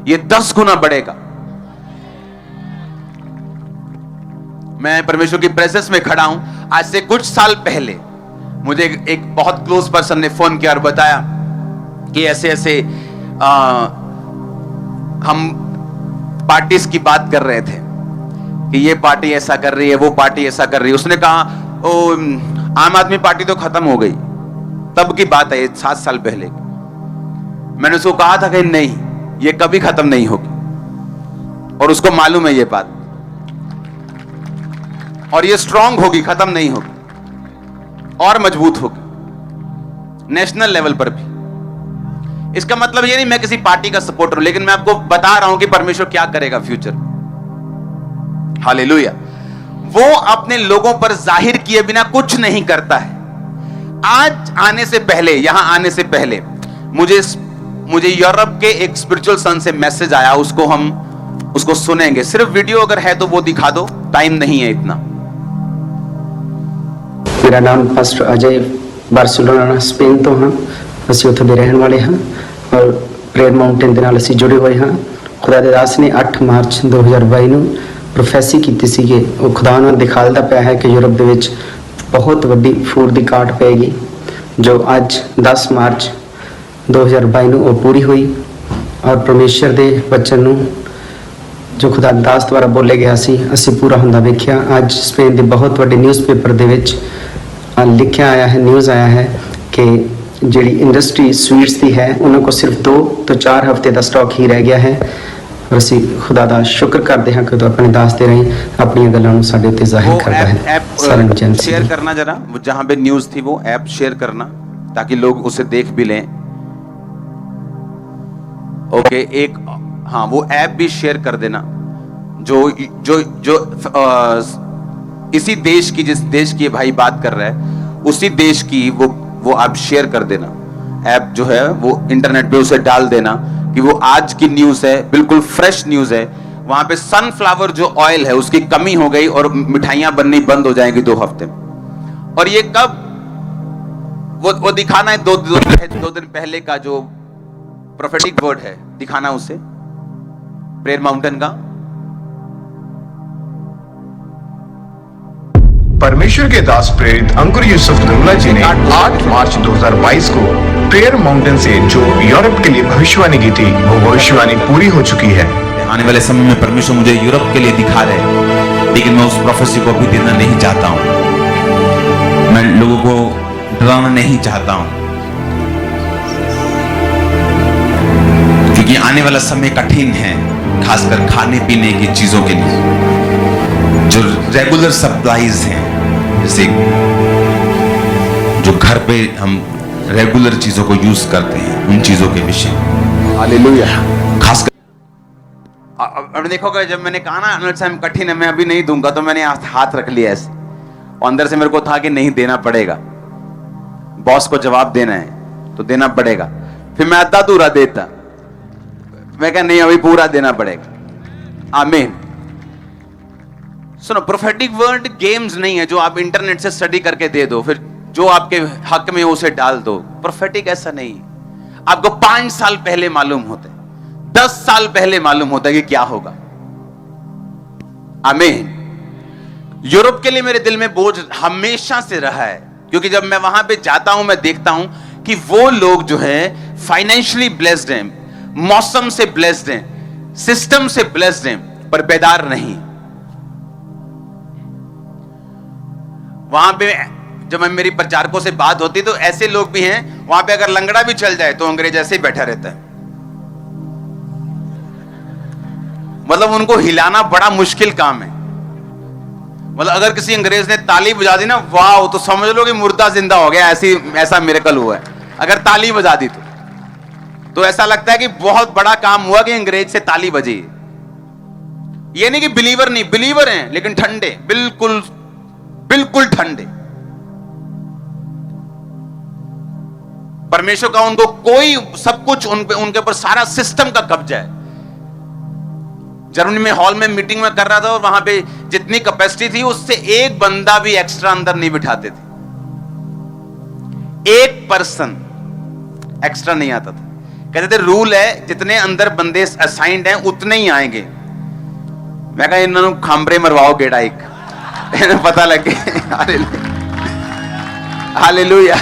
ये 10 गुना बढ़ेगा। मैं परमेश्वर की प्रेजेंस में खड़ा हूं। आज से कुछ साल पहले मुझे एक बहुत क्लोज पर्सन ने फोन किया और बताया कि ऐसे ऐसे हम पार्टीज की बात कर रहे थे कि ये पार्टी ऐसा कर रही है, वो पार्टी ऐसा कर रही है। उसने कहा ओ आम आदमी पार्टी तो खत्म हो गई, तब की बात है, 7 साल पहले। मैंने उसको कहा था कि नहीं, ये कभी खत्म नहीं होगी, और उसको मालूम है ये बात, और ये स्ट्रांग होगी, खत्म नहीं होगी, और मजबूत होगी नेशनल लेवल पर भी। इसका मतलब ये नहीं मैं किसी पार्टी का सपोर्टर हूं, लेकिन मैं आपको बता रहा हूं कि परमेश्वर क्या करेगा फ्यूचर। हालेलुया। वो अपने लोगों पर जाहिर किए बिना कुछ नहीं करता है। आज आने से पहले, यहां आने से पहले मुझे यूरोप के एक स्पिरिचुअल सन से मैसेज आया, उसको सुनेंगे। सिर्फ वीडियो अगर है तो वो दिखा दो, टाइम नहीं है इतना। मेरा नाम पास्टर अजय बार्सिलोना स्पेन तो हाँ, ਅਸੀਂ ਉੱਥੇ ਦੇ ਰਹਿਣ ਵਾਲੇ ਹਾਂ ਔਰ ਪ੍ਰੇਅਰ ਮਾਊਂਟੇਨ ਦੇ ਨਾਲ ਅਸੀਂ ਜੁੜੇ ਹੋਏ ਹਾਂ। ਖੁਦਾ ਦੇ ਦਾਸ ਨੇ 8 ਮਾਰਚ 2022 ਨੂੰ ਪ੍ਰੋਫੈਸੀ ਕੀਤੀ ਸੀ ਕਿ ਉਹ ਖੁਦਾ ਨੂੰ ਦਿਖਾਲਦਾ ਪਿਆ ਹੈ ਕਿ ਯੂਰਪ ਦੇ ਵਿੱਚ ਬਹੁਤ ਵੱਡੀ ਫੂਡ ਦੀ ਘਾਟ ਪਏਗੀ, ਜੋ ਅੱਜ 10 ਮਾਰਚ 2022 ਨੂੰ ਉਹ ਪੂਰੀ ਹੋਈ। ਔਰ ਪਰਮੇਸ਼ਰ ਦੇ ਵਚਨ ਨੂੰ ਜੋ ਖੁਦਾ ਦੇ ਦਾਸ ਦੁਆਰਾ ਬੋਲੇ ਗਿਆ ਸੀ ਅਸੀਂ ਪੂਰਾ ਹੁੰਦਾ ਵੇਖਿਆ। ਅੱਜ ਸਪੇਨ ਦੇ ਬਹੁਤ ਵੱਡੇ ਨਿਊਜ਼ਪੇਪਰ ਦੇ ਵਿੱਚ ਲਿਖਿਆ ਆਇਆ ਹੈ, ਨਿਊਜ਼ ਆਇਆ ਹੈ ਕਿ ਜਿਹੜੀ ਇੰਡਸਟਰੀ ਸਵੀਟਸ ਦੀ ਹੈ ਉਹਨਾਂ ਕੋਲ ਸਿਰਫ 2 ਤੋਂ 4 ਹਫ਼ਤੇ ਦਾ ਸਟਾਕ ਹੀ ਰਹਿ ਗਿਆ ਹੈ। और ਅਸੀਂ खुदा ਦਾ ਸ਼ੁਕਰ ਕਰਦੇ ਹਾਂ ਕਿ ਉਹ ਆਪਣੇ ਦਾਸ ਦੇ ਰਾਹੀਂ ਆਪਣੀਆਂ ਗੱਲਾਂ ਨੂੰ ਸਾਡੇ ਉੱਤੇ ਜ਼ਾਹਿਰ ਕਰਦਾ है। सारे जन शेयर करना जरा, जहां पे न्यूज थी वो ऐप शेयर करना ताकि लोग उसे देख भी लें। ओके, एक हाँ वो ऐप भी शेयर कर देना, जो जो जो इसी देश की, जिस देश की भाई बात कर रहा है उसी देश की वो आप शेयर कर देना। ऐप जो है वो इंटरनेट पे उसे डाल देना कि वो आज की न्यूज है, बिल्कुल फ्रेश न्यूज है। वहां पे सनफ्लावर जो ऑयल है उसकी कमी हो गई और मिठाइयां बननी बंद हो जाएंगी 2 हफ्ते में। और ये कब वो दिखाना है, 2 दिन पहले का जो प्रोफेटिक वर्ड है दिखाना उसे, प्रेयर माउंटेन का। परमेश्वर के दास प्रेरित अंकुर यूसुफ नरूला जी ने 8 मार्च 2022 को प्रेयर माउंटेन से जो यूरोप के लिए भविष्यवाणी की थी वो भविष्यवाणी पूरी हो चुकी है। आने वाले समय में परमेश्वर मुझे यूरोप के लिए दिखा रहे, लेकिन मैं उस प्रोफेसी को भी देना नहीं चाहता हूं। मैं लोगों को डराना नहीं चाहता हूं, क्योंकि आने वाला समय कठिन है, खासकर खाने पीने की चीजों के लिए। जो रेगुलर सप्लाईज हैं, जैसे जो घर पे हम रेगुलर चीजों को यूज करते हैं, उन चीजों के विषय। हालेलुया। खासकर अब देखोगे, जब मैंने कहा ना अनल टाइम कठिन है, मैं अभी नहीं दूंगा, तो मैंने हाथ रख लिया ऐसे, और अंदर से मेरे को था कि नहीं देना पड़ेगा, बॉस को जवाब देना है तो देना पड़ेगा। फिर मैं आधा अधूरा देता, मैं कहा नहीं अभी पूरा देना पड़ेगा। आमीन। सुनो, प्रोफेटिक वर्ड गेम्स नहीं है जो आप इंटरनेट से स्टडी करके दे दो, फिर जो आपके हक में उसे डाल दो। प्रोफेटिक ऐसा नहीं, आपको 5 साल पहले मालूम होता है, 10 साल पहले मालूम होता है कि क्या होगा। आमीन। यूरोप के लिए मेरे दिल में बोझ हमेशा से रहा है, क्योंकि जब मैं वहां पे जाता हूं मैं देखता हूं कि वो लोग जो है फाइनेंशियली ब्लेस्ड हैं, मौसम से ब्लेस्ड हैं, सिस्टम से ब्लेस्ड हैं, पर बेदार नहीं। वहां पे जब मेरी प्रचारकों से बात होती तो ऐसे लोग भी हैं, वहां पे अगर लंगड़ा भी चल जाए तो अंग्रेज ऐसे ही बैठा रहता है। मतलब उनको हिलाना बड़ा मुश्किल काम है। मतलब अगर किसी अंग्रेज ने ताली बजा दी ना, वाह, तो समझ लो कि मुर्दा जिंदा हो गया, ऐसा मिरेकल हुआ है। अगर ताली बजा दी तो ऐसा लगता है कि बहुत बड़ा काम हुआ कि अंग्रेज से ताली बजी। ये नहीं कि बिलीवर नहीं, बिलीवर हैं लेकिन ठंडे, बिल्कुल बिल्कुल ठंडे। परमेश्वर का उनको कोई, सब कुछ उनके ऊपर सारा सिस्टम का कब्जा है। जर्मनी में हॉल में मीटिंग में कर रहा था और वहां पे जितनी कैपेसिटी थी उससे एक बंदा भी एक्स्ट्रा अंदर नहीं बिठाते थे, एक पर्सन एक्स्ट्रा नहीं आता था। कहते थे रूल है जितने अंदर बंदे असाइंड हैं उतने ही आएंगे। मैं कहा इन्होंने खांबरे मरवाओ गेड़ा एक पता लगे। हालेलुया।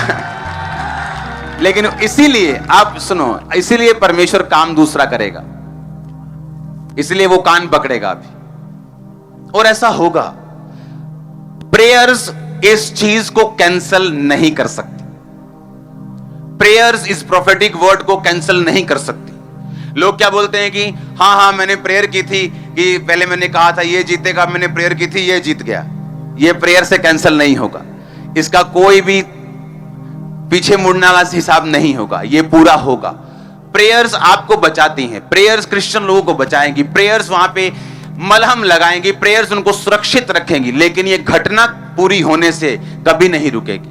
लेकिन इसीलिए आप सुनो, इसीलिए परमेश्वर काम दूसरा करेगा, इसलिए वो कान पकड़ेगा अभी, और ऐसा होगा। प्रेयर्स इस चीज को कैंसल नहीं कर सकती। प्रेयर्स इस प्रोफेटिक वर्ड को कैंसल नहीं कर सकती। लोग क्या बोलते हैं कि हाँ मैंने प्रेयर की थी कि पहले मैंने कहा था ये जीतेगा, मैंने प्रेयर की थी ये जीत गया। ये प्रेयर से कैंसल नहीं होगा, इसका कोई भी पीछे मुड़ने वाला हिसाब नहीं होगा, ये पूरा होगा। प्रेयर्स आपको बचाती हैं, प्रेयर्स क्रिश्चियन लोगों को बचाएंगी, प्रेयर्स वहां पे मलहम लगाएंगी, प्रेयर्स उनको सुरक्षित रखेंगी, लेकिन ये घटना पूरी होने से कभी नहीं रुकेगी।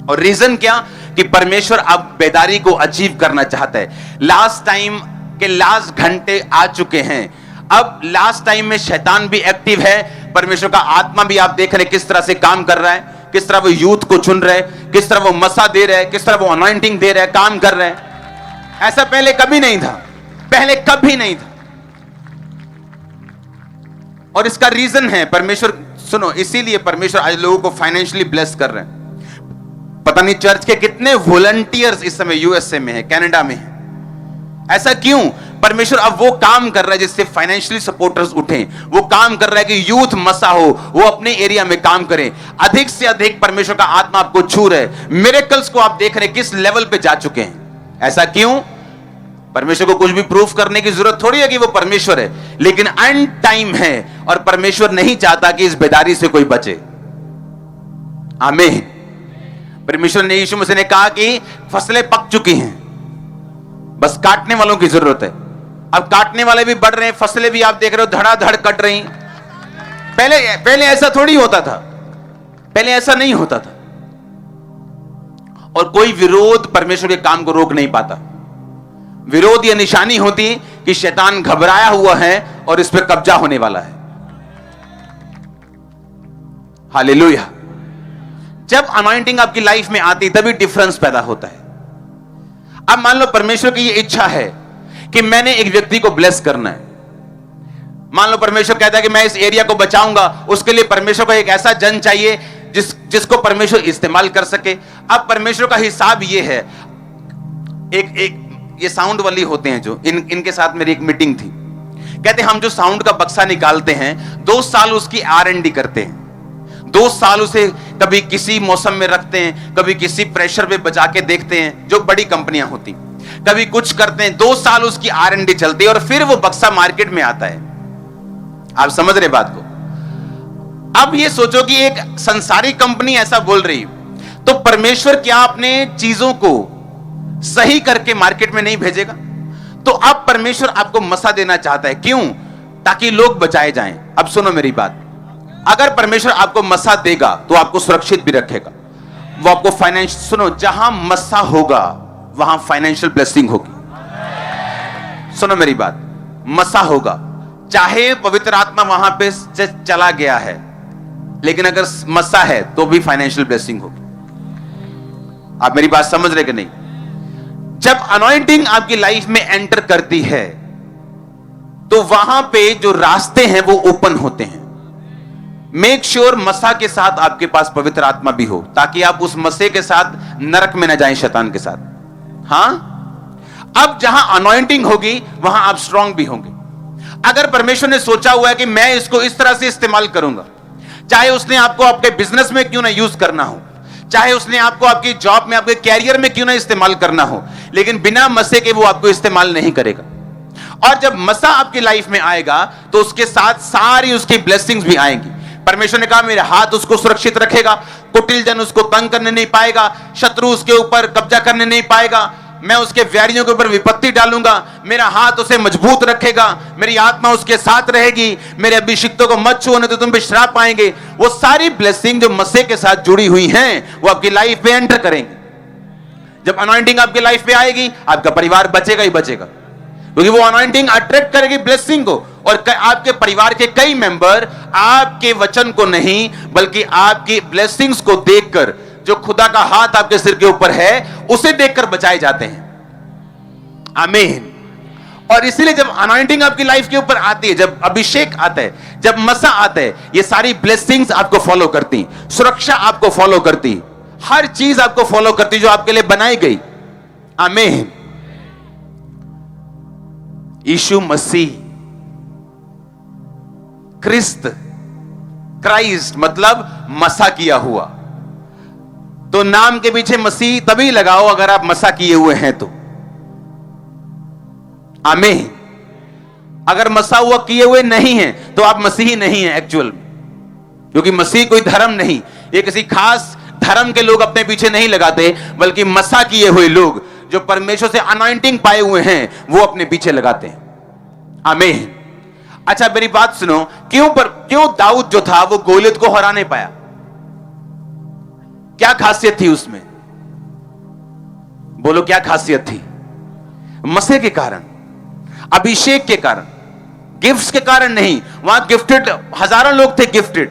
और रीजन क्या कि परमेश्वर अब बेदारी को अचीव करना चाहता है। लास्ट टाइम के लास्ट घंटे आ चुके हैं, अब लास्ट टाइम में शैतान भी एक्टिव है, परमेश्वर का आत्मा भी आप देख रहे हैं किस तरह से काम कर रहा है, किस तरह वो यूथ को चुन रहा है, किस तरह वो मसा दे रहा है, किस तरह वो अनॉइंटिंग दे रहा है, काम कर रहा है। ऐसा पहले कभी नहीं था, पहले कभी नहीं था। और इसका रीजन है परमेश्वर, सुनो, इसीलिए परमेश्वर आज लोगों को फाइनेंशियली ब्लेस कर रहे हैं। पता नहीं चर्च के कितने वॉलंटियर्स इस समय यूएसए में है, कनाडा में है। ऐसा क्यों? परमेश्वर अब वो काम कर रहा है जिससे फाइनेंशियली सपोर्टर्स उठे, वो काम कर रहा है कि यूथ मसा हो, वो अपने एरिया में काम करें। अधिक से अधिक परमेश्वर का आत्मा आपको छू रहे, मिरेकल्स को आप देख रहे किस लेवल पे जा चुके हैं। ऐसा क्यों? परमेश्वर को कुछ भी प्रूफ करने की जरूरत थोड़ी है कि वो परमेश्वर है, लेकिन एंड टाइम है और परमेश्वर नहीं चाहता कि इस बेदारी से कोई बचे। आमीन। परमेश्वर ने, यीशु मसीह ने कहा कि फसलें पक चुकी हैं, बस काटने वालों की जरूरत है। अब काटने वाले भी बढ़ रहे हैं, फसलें भी आप देख रहे हो धड़ाधड़ कट रही। पहले ऐसा थोड़ी होता था, पहले ऐसा नहीं होता था। और कोई विरोध परमेश्वर के काम को रोक नहीं पाता। विरोध यह निशानी होती कि शैतान घबराया हुआ है और इस पर कब्जा होने वाला है। हालेलुया। जब अनॉइंटिंग आपकी लाइफ में आती तभी डिफरेंस पैदा होता है। अब मान लो परमेश्वर की यह इच्छा है कि मैंने एक व्यक्ति को ब्लेस करना है। मान लो परमेश्वर कहता है कि मैं इस एरिया को बचाऊंगा, उसके लिए परमेश्वर को एक ऐसा जन चाहिए जिसको परमेश्वर इस्तेमाल कर सके। अब परमेश्वर का हिसाब यह है, एक ये साउंड वाली होते हैं जो इनके साथ मेरी एक मीटिंग थी। कहते हम जो साउंड का बक्सा निकालते हैं 2 साल उसकी R&D करते हैं, 2 साल उसे कभी किसी मौसम में रखते हैं, कभी किसी प्रेशर पे बचा के देखते हैं, जो बड़ी कंपनियां होती, कभी कुछ करते हैं। 2 साल उसकी R&D चलती है और फिर वो बक्सा मार्केट में आता है। आप समझ रहे बात को? अब ये सोचो कि एक संसारिक कंपनी ऐसा बोल रही, तो परमेश्वर क्या अपने चीजों को सही करके मार्केट में नहीं भेजेगा? तो अब परमेश्वर आपको मसा देना चाहता है। क्यों? ताकि लोग बचाए जाएं। अब सुनो मेरी बात, अगर परमेश्वर आपको मसा देगा तो आपको सुरक्षित भी रखेगा, वो आपको फाइनेंशियल, सुनो, जहां मसा होगा वहां फाइनेंशियल ब्लेसिंग होगी। सुनो मेरी बात, मसा होगा, चाहे पवित्र आत्मा वहां पे चला गया है, लेकिन अगर मसा है तो भी फाइनेंशियल ब्लेसिंग होगी। आप मेरी बात समझ रहे कि नहीं? जब अनॉइंटिंग आपकी लाइफ में एंटर करती है तो वहां पे जो रास्ते हैं वो ओपन होते हैं। मेक श्योर मसा के साथ आपके पास पवित्र आत्मा भी हो, ताकि आप उस मसे के साथ नरक में न जाएं शैतान के साथ। हां, अब जहां अनॉइंटिंग होगी वहां आप स्ट्रांग भी होंगे। अगर परमेश्वर ने सोचा हुआ है कि मैं इसको इस तरह से इस्तेमाल करूंगा, चाहे उसने आपको आपके बिजनेस में क्यों ना यूज करना हो, चाहे उसने आपको आपकी जॉब में, आपके कैरियर में क्यों ना इस्तेमाल करना हो, लेकिन बिना मसे के वो आपको इस्तेमाल नहीं करेगा। और जब मसा आपकी लाइफ में आएगा तो उसके साथ सारी उसकी ब्लेसिंग्स भी आएंगी। परमेश्वर ने कहा मेरा हाथ उसको सुरक्षित रखेगा, कुटिल जन उसको तंग करने नहीं पाएगा, शत्रु उसके ऊपर कब्जा करने नहीं पाएगा, मैं उसके वैरियों के ऊपर विपत्ति डालूंगा, मेरा हाथ उसे मजबूत रखेगा, मेरी आत्मा उसके साथ रहेगी, मेरे अभिषिक्तों को मत छूने तो तुम पे श्राप पाएंगे। वो सारी ब्लेसिंग जो मसीह के साथ जुड़ी हुई हैं वो आपकी लाइफ में एंटर करेंगे। जब अनॉइंटिंग आपकी लाइफ पे आएगी आपका परिवार बचेगा ही बचेगा, क्योंकि वो अनॉइंटिंग अट्रैक्ट करेगी ब्लेसिंग को। और आपके परिवार के कई मेंबर आपके वचन को नहीं बल्कि आपकी ब्लेसिंग्स को देखकर, जो खुदा का हाथ आपके सिर के ऊपर है उसे देखकर बचाए जाते हैं। आमीन। और इसीलिए जब अनॉइंटिंग आपकी लाइफ के ऊपर आती है, जब अभिषेक आता है, जब मसा आता है, ये सारी ब्लेसिंग्स आपको फॉलो करती, सुरक्षा आपको फॉलो करती, हर चीज आपको फॉलो करती जो आपके लिए बनाई गई। आमीन। यीशु मसीह क्राइस्ट मतलब मसा किया हुआ। तो नाम के पीछे मसीह तभी लगाओ अगर आप मसा किए हुए हैं तो। आमीन। अगर मसा हुआ किए हुए नहीं है तो आप मसीही नहीं है एक्चुअल में, क्योंकि मसीह कोई धर्म नहीं, ये किसी खास धर्म के लोग अपने पीछे नहीं लगाते, बल्कि मसा किए हुए लोग जो परमेश्वर से अनॉइंटिंग पाए हुए हैं वो अपने पीछे लगाते हैं। आमीन। अच्छा मेरी बात सुनो, क्यों दाऊद जो था वो गोलियत को हरा नहीं पाया? क्या खासियत थी उसमें? बोलो क्या खासियत थी? मसीह के कारण, अभिषेक के कारण, गिफ्ट्स के कारण नहीं। वहां गिफ्टेड हजारों लोग थे, गिफ्टेड।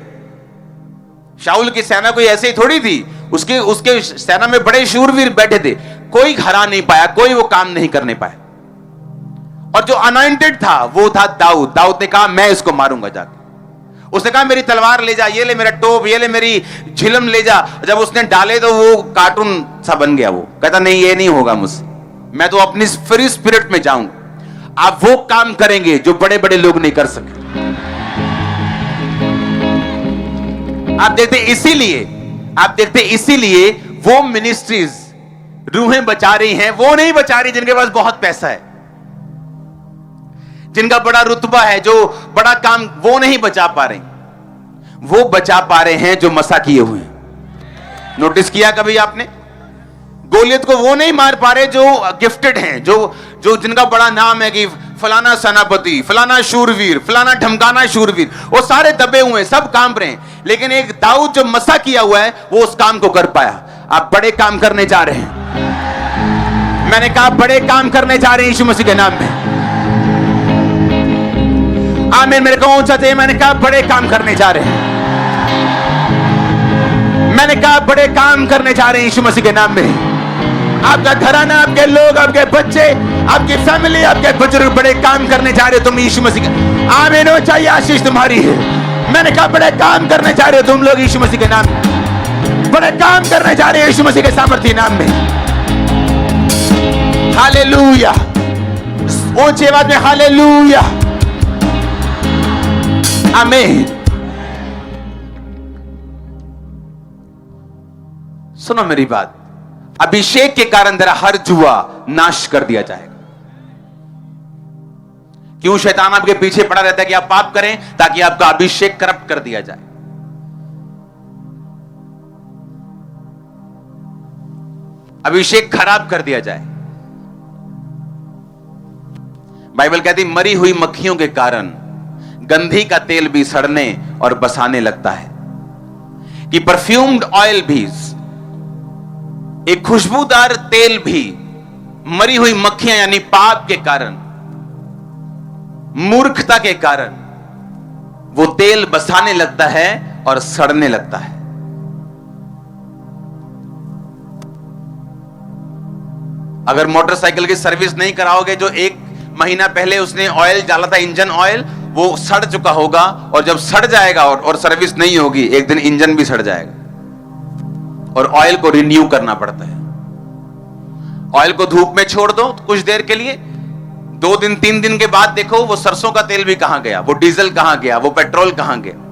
शाऊल की सेना कोई ऐसे ही थोड़ी थी, उसके सेना में बड़े शूरवीर बैठे थे, कोई हरा नहीं पाया, कोई वो काम नहीं करने पाया। और जो अनॉइंटेड था वो था दाऊद। दाऊद ने कहा मैं इसको मारूंगा जाके। उसने कहा मेरी तलवार ले जा, ये ले मेरा टोप, ये ले मेरी झिलम ले जा। जब उसने डाले तो वो कार्टून सा बन गया। वो कहता नहीं ये नहीं होगा मुझसे, मैं तो अपनी फ्री स्पिरिट में जाऊंगा। आप वो काम करेंगे जो बड़े बड़े लोग नहीं कर सके। आप देखते इसीलिए वो मिनिस्ट्रीज रूहें बचा रही हैं, वो नहीं बचा रही जिनके पास बहुत पैसा है, जिनका बड़ा रुतबा है, जो बड़ा काम, वो नहीं बचा पा रहे। वो बचा पा रहे हैं जो मसा किए हुए हैं। नोटिस किया कभी आपने? गोलियत को वो नहीं मार पा रहे जो गिफ्टेड हैं, जो जिनका बड़ा नाम है कि फलाना सेनापति, फलाना शूरवीर, फलाना ढमकाना शूरवीर, वो सारे दबे हुए हैं, सब कांप रहे हैं। लेकिन एक दाऊद जो मसा किया हुआ है वो उस काम को कर पाया। आप बड़े काम करने जा रहे हैं। मैंने कहा बड़े काम करने जा रहे हैं यीशु मसीह के नाम में। आमीन। मेरे को ऊंचा चाहिए। मैंने कहा बड़े काम करने जा रहे हैं। मैंने कहा बड़े काम करने जा रहे हैं यीशु मसीह के नाम में। आपका घराना, आपके लोग, आपके बच्चे, आपकी फैमिली, आपके बुजुर्ग बड़े काम करने जा रहे हो तुम यीशु मसीह के। आमीन हो चाहिए, आशीष तुम्हारी है। मैंने कहा बड़े काम करने जा रहे हो तुम लोग यीशु मसीह के नाम में। बड़े काम करने जा रहे हो यीशु मसीह के सामर्थ्य नाम में। हालेलुया। ऊंची आवाज में हालेलुया। आमीन। सुनो मेरी बात, अभिषेक के कारण तेरा हर जुआ नाश कर दिया जाएगा। क्यों शैतान आपके पीछे पड़ा रहता है कि आप पाप करें, ताकि आपका अभिषेक करप्ट कर दिया जाए। अभिषेक खराब कर दिया जाए। बाइबल कहती मरी हुई मक्खियों के कारण गंधी का तेल भी सड़ने और बसाने लगता है, कि परफ्यूम्ड ऑयल भी, एक खुशबूदार तेल भी मरी हुई मक्खियां यानी पाप के कारण, मूर्खता के कारण वो तेल बसाने लगता है और सड़ने लगता है। अगर मोटरसाइकिल की सर्विस नहीं कराओगे, जो 1 महीना पहले उसने ऑयल डाला था, इंजन ऑयल, वो सड़ चुका होगा, और जब सड़ जाएगा और सर्विस नहीं होगी, एक दिन इंजन भी सड़ जाएगा और ऑयल को रिन्यू करना पड़ता है। ऑयल को धूप में छोड़ दो कुछ देर के लिए, 2 दिन 3 दिन के बाद देखो वो सरसों का तेल भी कहां गया, वो डीजल कहां गया, वो पेट्रोल कहां गया।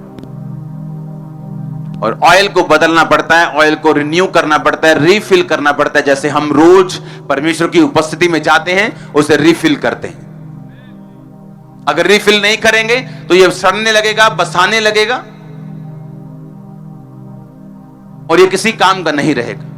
और ऑयल को बदलना पड़ता है, ऑयल को रिन्यू करना पड़ता है, रीफिल करना पड़ता है। जैसे हम रोज परमेश्वर की उपस्थिति में जाते हैं, उसे रीफिल करते हैं। अगर रीफिल नहीं करेंगे तो ये सड़ने लगेगा, बसाने लगेगा, और ये किसी काम का नहीं रहेगा।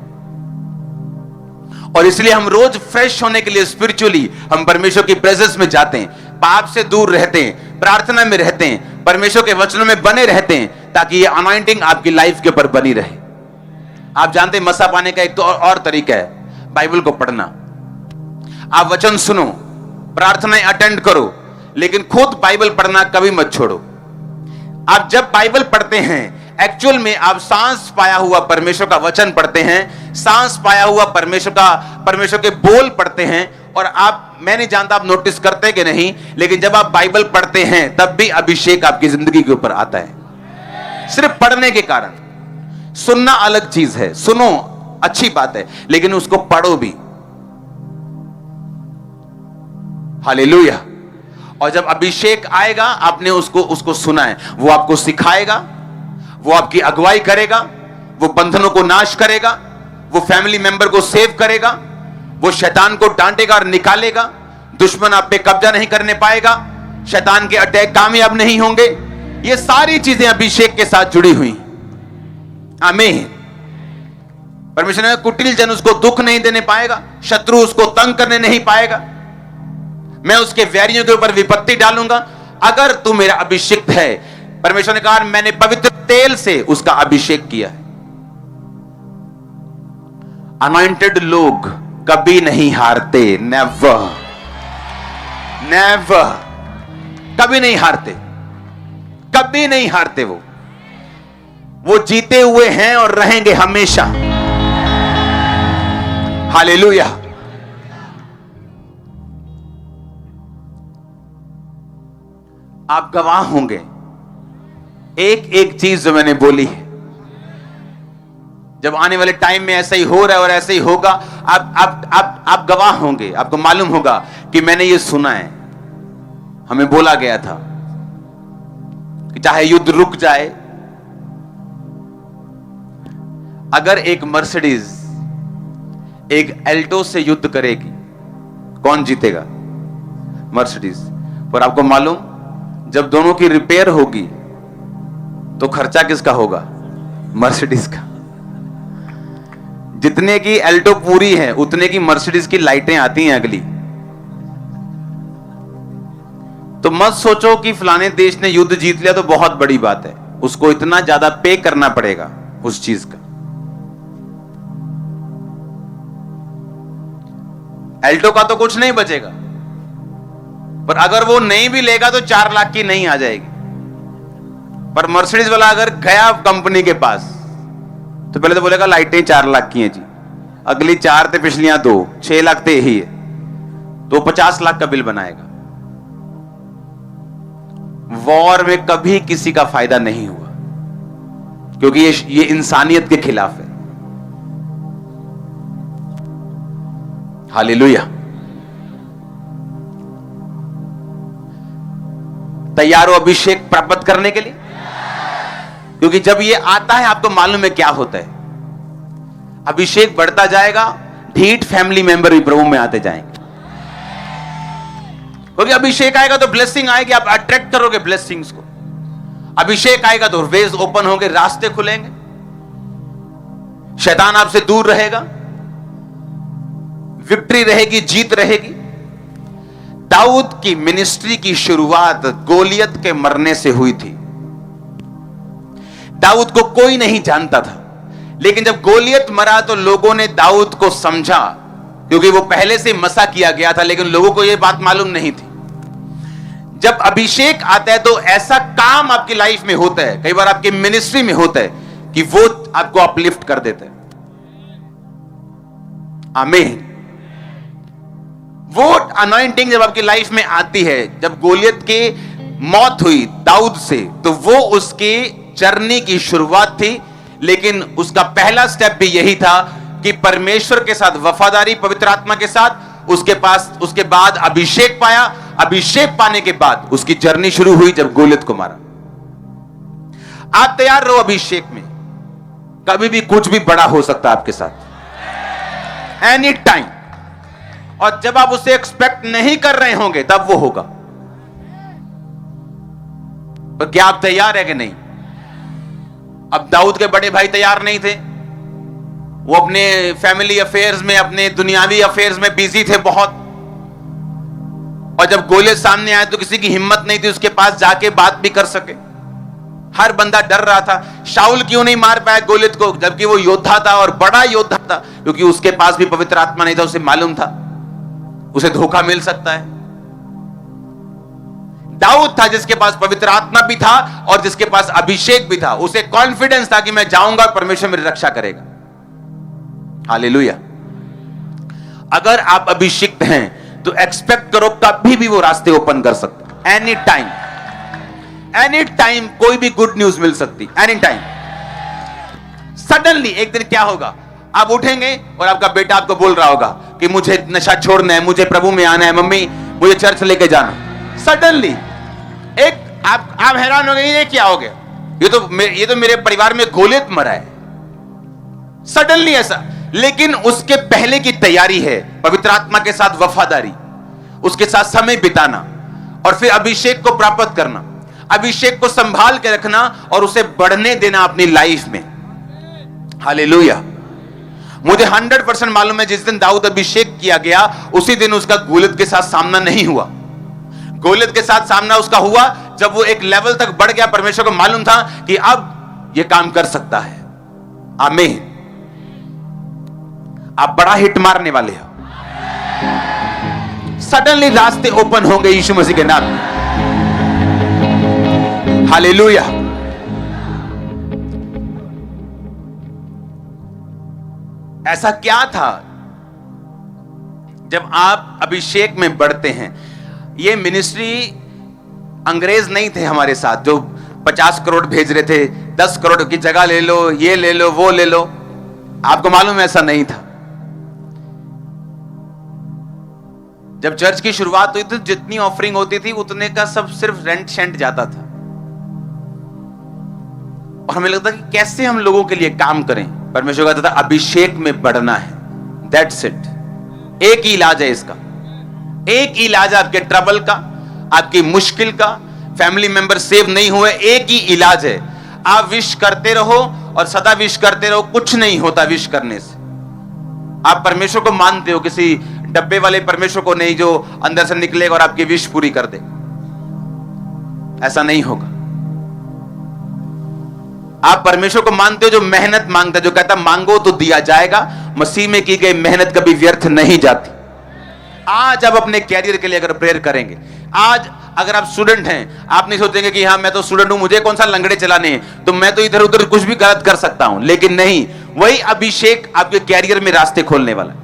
और इसलिए हम रोज फ्रेश होने के लिए स्पिरिचुअली हम परमेश्वर की प्रेजेंस में जाते हैं, पाप से दूर रहते हैं, प्रार्थना में रहते हैं, परमेश्वर के वचनों में बने रहते हैं, ताकि ये अनॉइंटिंग आपकी लाइफ के ऊपर बनी रहे। आप जानते हैं मसा पाने का एक तो और तरीका है, बाइबल को पढ़ना। आप वचन सुनो, प्रार्थनाएं अटेंड करो, लेकिन खुद बाइबल पढ़ना कभी मत छोड़ो। आप जब बाइबल पढ़ते हैं, एक्चुअल में आप सांस पाया हुआ परमेश्वर का वचन पढ़ते हैं, सांस पाया हुआ परमेश्वर के बोल पढ़ते हैं। और आप, मैं नहीं जानता आप नोटिस करते कि नहीं, लेकिन जब आप बाइबल पढ़ते हैं तब भी अभिषेक आपकी जिंदगी के ऊपर आता है, सिर्फ पढ़ने के कारण। सुनना अलग चीज है, सुनो अच्छी बात है, लेकिन उसको पढ़ो भी। हालेलुया। और जब अभिषेक आएगा, आपने उसको सुना है, वो आपको सिखाएगा, वो आपकी अगुवाई करेगा, वो बंधनों को नाश करेगा, वो फैमिली मेंबर को सेव करेगा, वो शैतान को डांटेगा और निकालेगा। दुश्मन आप पे कब्जा नहीं करने पाएगा, शैतान के अटैक कामयाब नहीं होंगे। ये सारी चीजें अभिषेक के साथ जुड़ी हुई। आमीन। परमेश्वर ने कुटिल जन उसको दुख नहीं देने पाएगा, शत्रु उसको तंग करने नहीं पाएगा। मैं उसके वैरियों के ऊपर विपत्ति डालूंगा। अगर तू मेरा अभिषेक है, परमेश्वर ने कहा मैंने पवित्र तेल से उसका अभिषेक किया है। अनॉइंटेड लोग कभी नहीं हारते, नेवर नेवर, कभी नहीं हारते, कभी नहीं हारते। वो जीते हुए हैं और रहेंगे हमेशा। हालेलुया। आप गवाह होंगे एक एक चीज जो मैंने बोली है। जब आने वाले टाइम में ऐसा ही हो रहा है और ऐसा ही होगा, आप गवाह होंगे। आपको मालूम होगा कि मैंने ये सुना है, हमें बोला गया था कि चाहे युद्ध रुक जाए, अगर एक मर्सिडीज एक एल्टो से युद्ध करेगी, कौन जीतेगा? मर्सिडीज। पर आपको मालूम, जब दोनों की रिपेयर होगी तो खर्चा किसका होगा? मर्सिडीज का। जितने की एल्टो पूरी है उतने की मर्सिडीज की लाइटें आती हैं अगली। तो मत सोचो कि फलाने देश ने युद्ध जीत लिया तो बहुत बड़ी बात है। उसको इतना ज्यादा पे करना पड़ेगा उस चीज का। एल्टो का तो कुछ नहीं बचेगा, पर अगर वो नहीं भी लेगा तो 4 लाख की नहीं आ जाएगी। पर मर्सिडीज वाला अगर गया कंपनी के पास तो पहले तो बोलेगा लाइटें 4 लाख की हैं जी, अगली 4 थे, पिछलियां 2, 6 लाख थे ही है, तो 50 लाख का बिल बनाएगा। वॉर में कभी किसी का फायदा नहीं हुआ, क्योंकि ये इंसानियत के खिलाफ है। हालेलुया। तैयार हो अभिषेक प्राप्त करने के लिए? क्योंकि जब ये आता है आपको मालूम है क्या होता है। अभिषेक बढ़ता जाएगा, ढीठ फैमिली मेंबर भी प्रभु में आते जाएंगे। क्योंकि अभिषेक आएगा तो ब्लेसिंग आएगी, आप अट्रैक्ट करोगे ब्लेसिंग्स को। अभिषेक आएगा तो वेज ओपन होंगे, रास्ते खुलेंगे, शैतान आपसे दूर रहेगा, विक्ट्री रहेगी, जीत रहेगी। दाऊद की मिनिस्ट्री की शुरुआत गोलियत के मरने से हुई थी। दाऊद को कोई नहीं जानता था, लेकिन जब गोलियत मरा तो लोगों ने दाऊद को समझा, क्योंकि वो पहले से मसा किया गया था, लेकिन लोगों को यह बात मालूम नहीं थी। जब अभिषेक आता है तो ऐसा काम आपकी लाइफ में होता है, कई बार आपकी मिनिस्ट्री में होता है, कि वो आपको अपलिफ्ट कर देता है। आमीन। वो अनॉइंटिंग जब आपकी लाइफ में आती है, जब गोलियत की मौत हुई दाऊद से, तो वो उसकी जर्नी की शुरुआत थी। लेकिन उसका पहला स्टेप भी यही था कि परमेश्वर के साथ वफादारी, पवित्र आत्मा के साथ। उसके बाद अभिषेक पाया। अभिषेक पाने के बाद उसकी जर्नी शुरू हुई जब गोलियत को मारा। आप तैयार रहो अभिषेक में, कभी भी कुछ भी बड़ा हो सकता है आपके साथ, एनी टाइम। और जब आप उसे एक्सपेक्ट नहीं कर रहे होंगे तब वो होगा। तो क्या आप तैयार है कि नहीं? अब दाऊद के बड़े भाई तैयार नहीं थे, वो अपने फैमिली अफेयर्स में, अपने दुनियावी अफेयर्स में बिजी थे बहुत। और जब गोलियत सामने आए तो किसी की हिम्मत नहीं थी उसके पास जाके बात भी कर सके। हर बंदा डर रहा था। शाऊल क्यों नहीं मार पाया गोलियत को, जबकि वो योद्धा था और बड़ा योद्धा था? क्योंकि उसके पास भी पवित्र आत्मा नहीं था, उसे मालूम था उसे धोखा मिल सकता है। दाऊद था जिसके पास पवित्र आत्मा भी था और जिसके पास अभिषेक भी था। उसे कॉन्फिडेंस था कि मैं जाऊंगा, परमेश्वर मेरी रक्षा करेगा। हालेलुया। अगर आप अभिषिक्त हैं तो एक्सपेक्ट करो कभी भी वो रास्ते ओपन कर सकता है। एनी टाइम, एनी टाइम कोई भी गुड न्यूज मिल सकती, एनी टाइम। सडनली एक दिन क्या होगा, आप उठेंगे और आपका बेटा आपको बोल रहा होगा कि मुझे नशा छोड़ना है, मुझे प्रभु में आना है, मम्मी मुझे चर्च लेके जाना। सडनली एक आप हैरान हो गए, ये क्या हो गया? ये तो मेरे परिवार में गोलियत मरा है, सडनली ऐसा। लेकिन उसके पहले की तैयारी है, पवित्र आत्मा के साथ वफादारी, उसके साथ समय बिताना और फिर अभिषेक को प्राप्त करना, अभिषेक को संभाल के रखना और उसे बढ़ने देना अपनी लाइफ में। हालेलुया। मुझे 100% मालूम है, जिस दिन दाऊद अभिषेक किया गया उसी दिन उसका गोलियत के साथ सामना नहीं हुआ। गोलियत के साथ सामना उसका हुआ जब वो एक लेवल तक बढ़ गया, परमेश्वर को मालूम था कि अब ये काम कर सकता है। आमीन। आप बड़ा हिट मारने वाले हो। सडनली रास्ते ओपन होंगे यीशु मसीह के नाम में। हालेलुया। ऐसा क्या था जब आप अभिषेक में बढ़ते हैं? ये मिनिस्ट्री अंग्रेज नहीं थे हमारे साथ जो 50 करोड़ भेज रहे थे, 10 करोड़ की जगह ले लो, ये ले लो, वो ले लो। आपको मालूम है ऐसा नहीं था। जब चर्च की शुरुआत हुई तो जितनी ऑफरिंग होती थी उतने का सब सिर्फ रेंट शेंट जाता था और हमें लगता कि कैसे हम लोगों के लिए काम करें। परमेश्वर कहता था अभिषेक में बढ़ना है, दैट्स इट। एक ही इलाज है इसका, एक ही इलाज है आपके ट्रबल का, आपकी मुश्किल का। फैमिली मेंबर सेव नहीं हुए, एक ही इलाज है, आप विश करते रहो और सदा विश करते रहो। कुछ नहीं होता विश करने से। आप परमेश्वर को मानते हो, किसी डब्बे वाले परमेश्वर को नहीं जो अंदर से निकलेगा और आपकी विश पूरी कर दे। ऐसा नहीं होगा। आप परमेश्वर को मानते हो जो मेहनत मांगता है, जो कहता मांगो तो दिया जाएगा। मसीह में की गई मेहनत कभी व्यर्थ नहीं जाती। आज आप अपने कैरियर के लिए अगर प्रेयर करेंगे, आज अगर आप स्टूडेंट हैं, आप नहीं सोचेंगे कि हाँ मैं तो स्टूडेंट हूं, मुझे कौन सा लंगड़े चलाने हैं, तो मैं तो इधर उधर कुछ भी गलत कर सकता हूं। लेकिन नहीं, वही अभिषेक आपके कैरियर में रास्ते खोलने वाला है।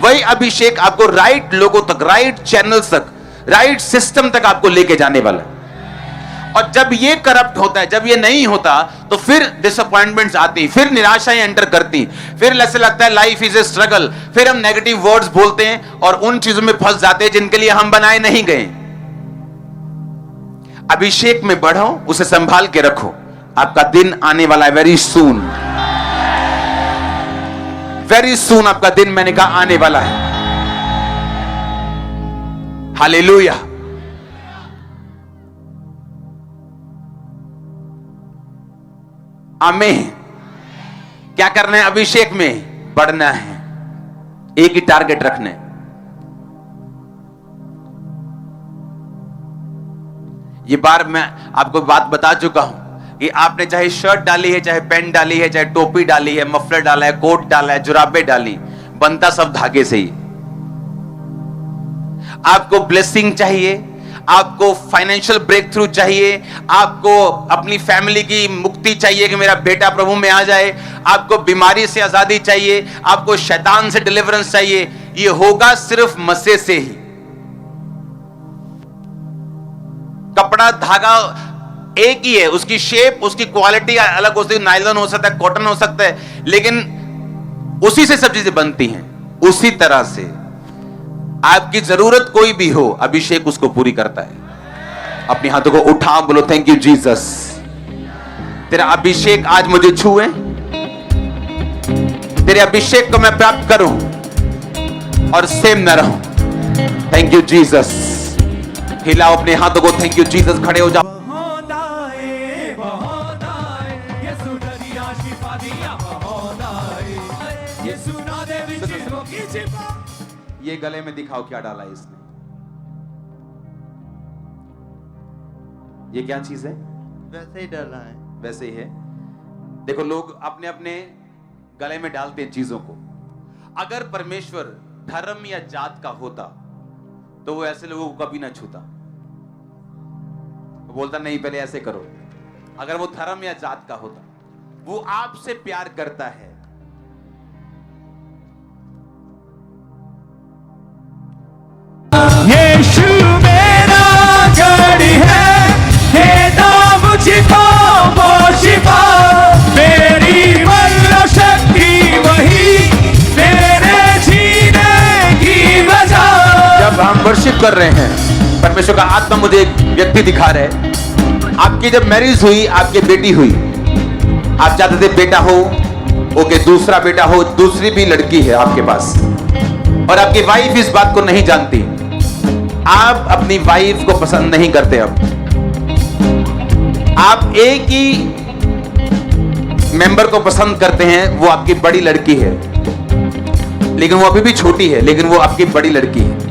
वही अभिषेक आपको राइट लोगों तक, राइट चैनल्स तक, राइट सिस्टम तक आपको लेके जाने वाला है। और जब ये करप्ट होता है, जब ये नहीं होता, तो फिर डिसअपॉइंटमेंट्स आती, फिर निराशाएं एंटर करती, फिर ऐसे लगता है लाइफ इज ए स्ट्रगल। फिर हम नेगेटिव वर्ड्स बोलते हैं और उन चीजों में फंस जाते हैं जिनके लिए हम बनाए नहीं गए। अभिषेक में बढ़ो, उसे संभाल के रखो। आपका दिन आने वाला है, वेरी सून, वेरी सून आपका दिन, मैंने कहा, आने वाला है। हालेलुया। आमीन। क्या करना है? अभिषेक में बढ़ना है, एक ही टारगेट रखना है। ये बार मैं आपको बात बता चुका हूं कि आपने चाहे शर्ट डाली है, चाहे पैंट डाली है, चाहे टोपी डाली है, मफलर डाला है, कोट डाला है, जुराबे डाली, बनता सब धागे से ही। आपको ब्लेसिंग चाहिए, आपको फाइनेंशियल ब्रेक थ्रू चाहिए, आपको अपनी फैमिली की मुक्ति चाहिए कि मेरा बेटा प्रभु में आ जाए, आपको बीमारी से आजादी चाहिए, आपको शैतान से डिलीवरेंस चाहिए, ये होगा सिर्फ मसीह से ही। कपड़ा धागा एक ही है, उसकी शेप, उसकी क्वालिटी अलग हो सकती है, नायलॉन हो सकता है, कॉटन हो सकता है, लेकिन उसी से सब चीजें बनती हैं। उसी तरह से आपकी जरूरत कोई भी हो, अभिषेक उसको पूरी करता है। अपने हाथों को उठा, बोलो थैंक यू जीसस, तेरा अभिषेक आज मुझे छुए, तेरे अभिषेक को मैं प्राप्त करूं और सेम न रहूं। Thank you Jesus. हिलाओ अपने हाथों को, थैंक यू जीसस। खड़े हो जाओ। ये गले में दिखाओ क्या डाला है इसने। ये क्या चीज है? वैसे ही डाला है। वैसे ही है। देखो, लोग अपने अपने गले में डालते हैं चीजों को। अगर परमेश्वर धर्म या जात का होता तो वो ऐसे लोगों को कभी ना छूता। वो बोलता नहीं पहले ऐसे करो। अगर वो धर्म या जात का होता, वो आपसे प्यार करता है। यीशु मेरा गढ़ है, देता मुझको वो शिफा, मेरी वल्ल शक्ति वही, मेरे जीने की वजह। जब हम वर्शिप कर रहे हैं, परमेश्वर का आत्मा मुझे एक व्यक्ति दिखा रहा है, आपकी जब मैरिज हुई, आपकी बेटी हुई, आप चाहते थे बेटा हो, ओके, दूसरा बेटा हो, दूसरी भी लड़की है आपके पास, और आपकी वाइफ इस बात को नहीं जानती। आप अपनी वाइफ को पसंद नहीं करते। अब आप एक ही मेंबर को पसंद करते हैं, वो आपकी बड़ी लड़की है, लेकिन वो अभी भी छोटी है, लेकिन वो आपकी बड़ी लड़की है।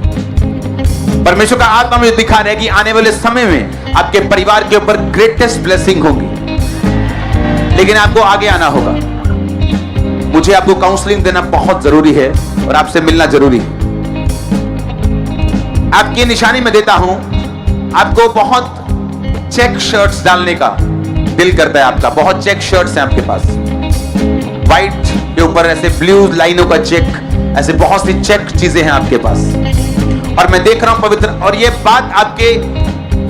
परमेश्वर का आत्मा मुझे दिखा रहा है कि आने वाले समय में आपके परिवार के ऊपर ग्रेटेस्ट ब्लेसिंग होगी, लेकिन आपको आगे आना होगा। मुझे आपको काउंसलिंग देना बहुत जरूरी है और आपसे मिलना जरूरी है। आपकी निशानी में देता हूं, आपको बहुत चेक शर्ट्स डालने का दिल करता है आपका, बहुत चेक शर्ट्स हैं आपके पास, व्हाइट के ऊपर ऐसे ब्लू लाइनों का चेक, ऐसे बहुत सी चेक चीजें हैं आपके पास, और मैं देख रहा हूं पवित्र, और ये बात आपके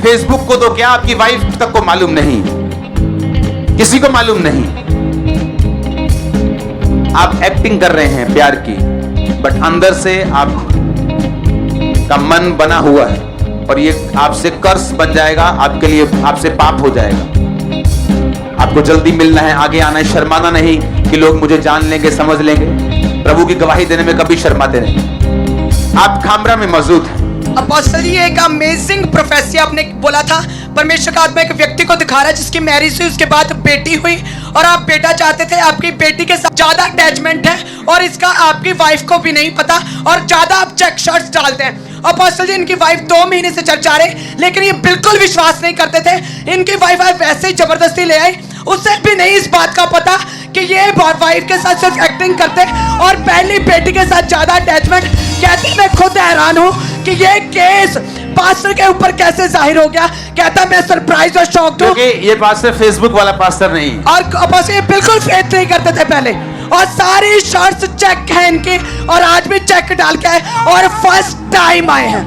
फेसबुक को तो क्या, आपकी वाइफ तक को मालूम नहीं, किसी को मालूम नहीं। आप एक्टिंग कर रहे हैं प्यार की, बट अंदर से आप का मन बना हुआ है, और ये आपसे कर्स बन जाएगा, आपके लिए आपसे पाप हो जाएगा। आपको जल्दी मिलना है, आगे आना है, शर्माना नहीं कि लोग मुझे जान लेंगे, समझ लेंगे। प्रभु की गवाही देने में कभी शर्माते नहीं। आप खामरा में मौजूद हैं। अपोस्टल जी, एक अमेजिंग प्रोफेसी आपने बोला था। परमेश्वर का आत्मा एक व्यक्ति को दिखा रहा है जिसकी मैरिज हुई, उसके बाद बेटी हुई, और आप बेटा चाहते थे। आपकी बेटी के साथ ज्यादा अटैचमेंट है और इसका आपकी वाइफ को भी नहीं पता, और ज्यादा आप चेक शर्ट्स डालते हैं। अपोस्टल जी, इनकी वाइफ 2 महीने से चर्च आ रहे, लेकिन ये बिल्कुल विश्वास नहीं करते थे। इनकी वाइफ आज वैसे ही जबरदस्ती ले आई, उसे भी नहीं इस बात का पता कि ये वाइफ के साथ सिर्फ एक्टिंग करते, और पहली बेटी के साथ ज्यादा अटैचमेंट। कहते मैं खुद हैरान हूं कि ये केस पास्टर के ऊपर कैसे जाहिर हो गया। कहता मैं सरप्राइज और शॉक हूं, क्योंकि ये पास्टर फेसबुक वाला पास्टर नहीं, और अपोस्टल ये बिल्कुल फेथ नहीं करते थे पहले, और सारी शर्ट्स चेक है इनकी, और आज भी चेक डाल के आए, और फर्स्ट टाइम आए हैं।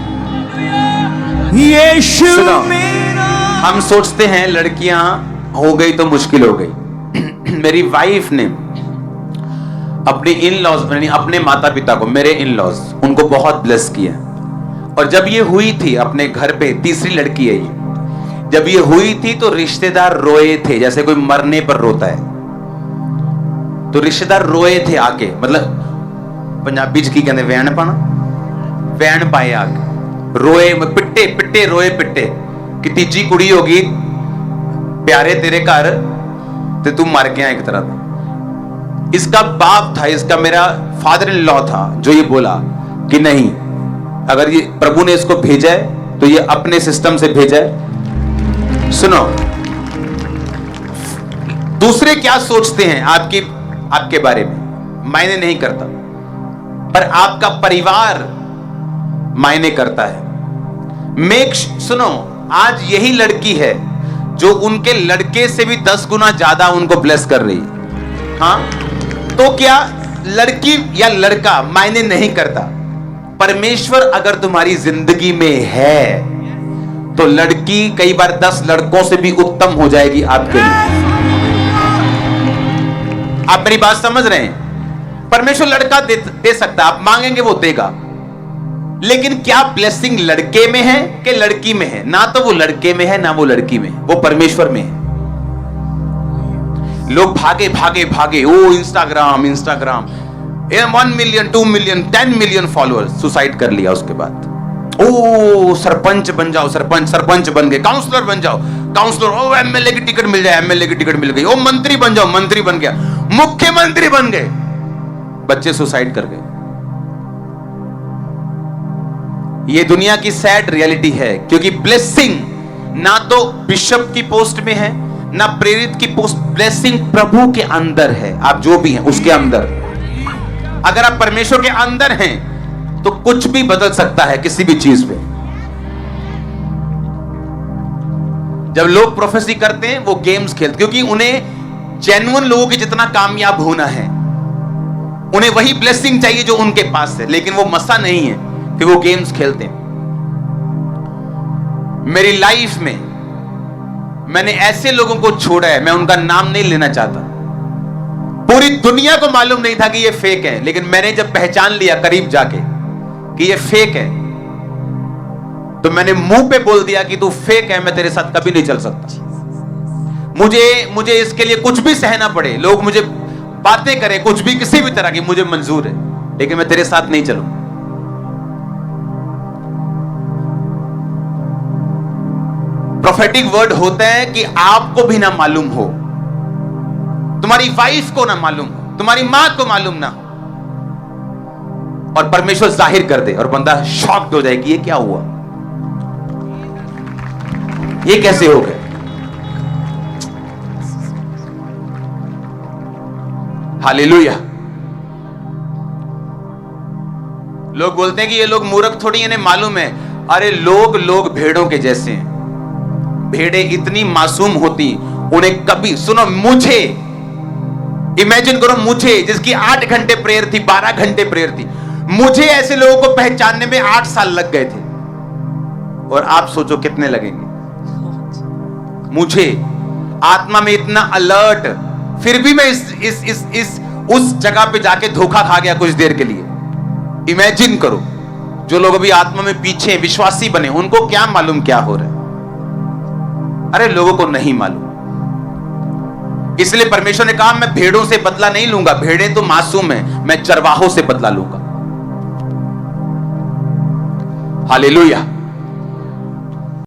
यीशु सुनो, मेरा हम सोचते हैं लड़कियां हो गई तो मुश्किल हो गई। मेरी वाइफ ने अपने इन लॉज, अपने माता पिता को, मेरे इन लॉज, उनको बहुत ब्लेस किया। और जब ये हुई थी अपने घर पे, तीसरी लड़की है ये, जब ये हुई थी तो रिश्तेदार रोए थे, जैसे कोई मरने पर रोता है, तो रिश्तेदार रोए थे आके, मतलब पंजाबी च की कहते वैन पाना, वैन पाए आके रोए, पिट्टे पिट्टे रोए पिट्टे कि तीजी कुड़ी होगी प्यारे तेरे घर ते तू मर गया एक तरह का। इसका बाप था, इसका मेरा फादर इन लॉ था, जो ये बोला कि नहीं, अगर ये प्रभु ने इसको भेजा है तो ये अपने सिस्टम से भेजा है। सुनो, दूसरे क्या सोचते हैं आपके बारे में मायने नहीं करता, पर आपका परिवार मायने करता है। सुनो, आज यही लड़की है जो उनके लड़के से भी 10 गुना ज्यादा उनको ब्लेस कर रही है। हाँ, तो क्या लड़की या लड़का मायने नहीं करता। परमेश्वर अगर तुम्हारी जिंदगी में है तो लड़की कई बार 10 लड़कों से भी उत्तम हो जाएगी आपके लिए। आप मेरी बात समझ रहे हैं? परमेश्वर लड़का दे सकता, आप मांगेंगे वो देगा, लेकिन क्या ब्लेसिंग लड़के में है कि लड़की में है? ना तो वो लड़के में है ना वो लड़की में है, वो परमेश्वर में है। लोग भागे भागे भागे, ओ Instagram 1 million 2 million 10 million followers, suicide कर लिया उसके बाद। ओ सरपंच बन जाओ, सरपंच बन गए, काउंसलर बन जाओ, काउंसलर, ओ एमएलए की टिकट मिल जाए, एमएलए की टिकट मिल गई, ओ मंत्री बन जाओ, मंत्री बन गया, मुख्यमंत्री बन गए, बच्चे सुसाइड कर गए। ये दुनिया की सैड रियलिटी है, क्योंकि ब्लेसिंग ना तो बिशप की पोस्ट में है ना प्रेरित की पोस्ट, ब्लेसिंग प्रभु के अंदर है। आप जो भी हैं उसके अंदर, अगर आप परमेश्वर के अंदर हैं तो कुछ भी बदल सकता है किसी भी चीज पे। जब लोग प्रोफेसी करते हैं वो गेम्स खेलते, क्योंकि उन्हें जेन्युइन लोगों के जितना कामयाब होना है, उन्हें वही ब्लेसिंग चाहिए जो उनके पास है, लेकिन वो मसा नहीं है कि वो गेम्स खेलते हैं। मेरी लाइफ में मैंने ऐसे लोगों को छोड़ा है, मैं उनका नाम नहीं लेना चाहता, पूरी दुनिया को मालूम नहीं था कि ये फेक है, लेकिन मैंने जब पहचान लिया करीब जाके कि ये फेक है, तो मैंने मुंह पे बोल दिया कि तू फेक है, मैं तेरे साथ कभी नहीं चल सकता। मुझे इसके लिए कुछ भी सहना पड़े, लोग मुझे बातें करें कुछ भी, किसी भी तरह की, मुझे मंजूर है, लेकिन मैं तेरे साथ नहीं चलूं। प्रोफेटिक वर्ड होता है कि आपको भी ना मालूम हो, तुम्हारी वाइफ को ना मालूम हो, तुम्हारी मां को मालूम ना हो, और परमेश्वर जाहिर कर दे और बंदा शॉक्ड हो जाए कि ये क्या हुआ, ये कैसे हो गया। हालेलुया। लोग बोलते हैं कि ये लोग मूर्ख थोड़ी, इन्हें मालूम है। अरे लोग भेड़ों के जैसे हैं। भेड़ें इतनी मासूम होती, उन्हें कभी, सुनो, मुझे इमेजिन करो, मुझे जिसकी 8 घंटे प्रेयर थी, 12 घंटे प्रेयर थी, मुझे ऐसे लोगों को पहचानने में 8 साल लग गए थे, और आप सोचो कितने लगेंगे। मुझे आत्मा में इतना अलर्ट, फिर भी मैं उस जगह पे जाके धोखा खा गया कुछ देर के लिए। इमेजिन करो, जो लोग अभी आत्मा में पीछे विश्वासी बने, उनको क्या मालूम क्या हो रहा है। अरे लोगों को नहीं मालूम, इसलिए परमेश्वर ने कहा मैं भेड़ों से बदला नहीं लूंगा, भेड़ें तो मासूम है, मैं चरवाहों से बदला लूंगा। हालेलुया।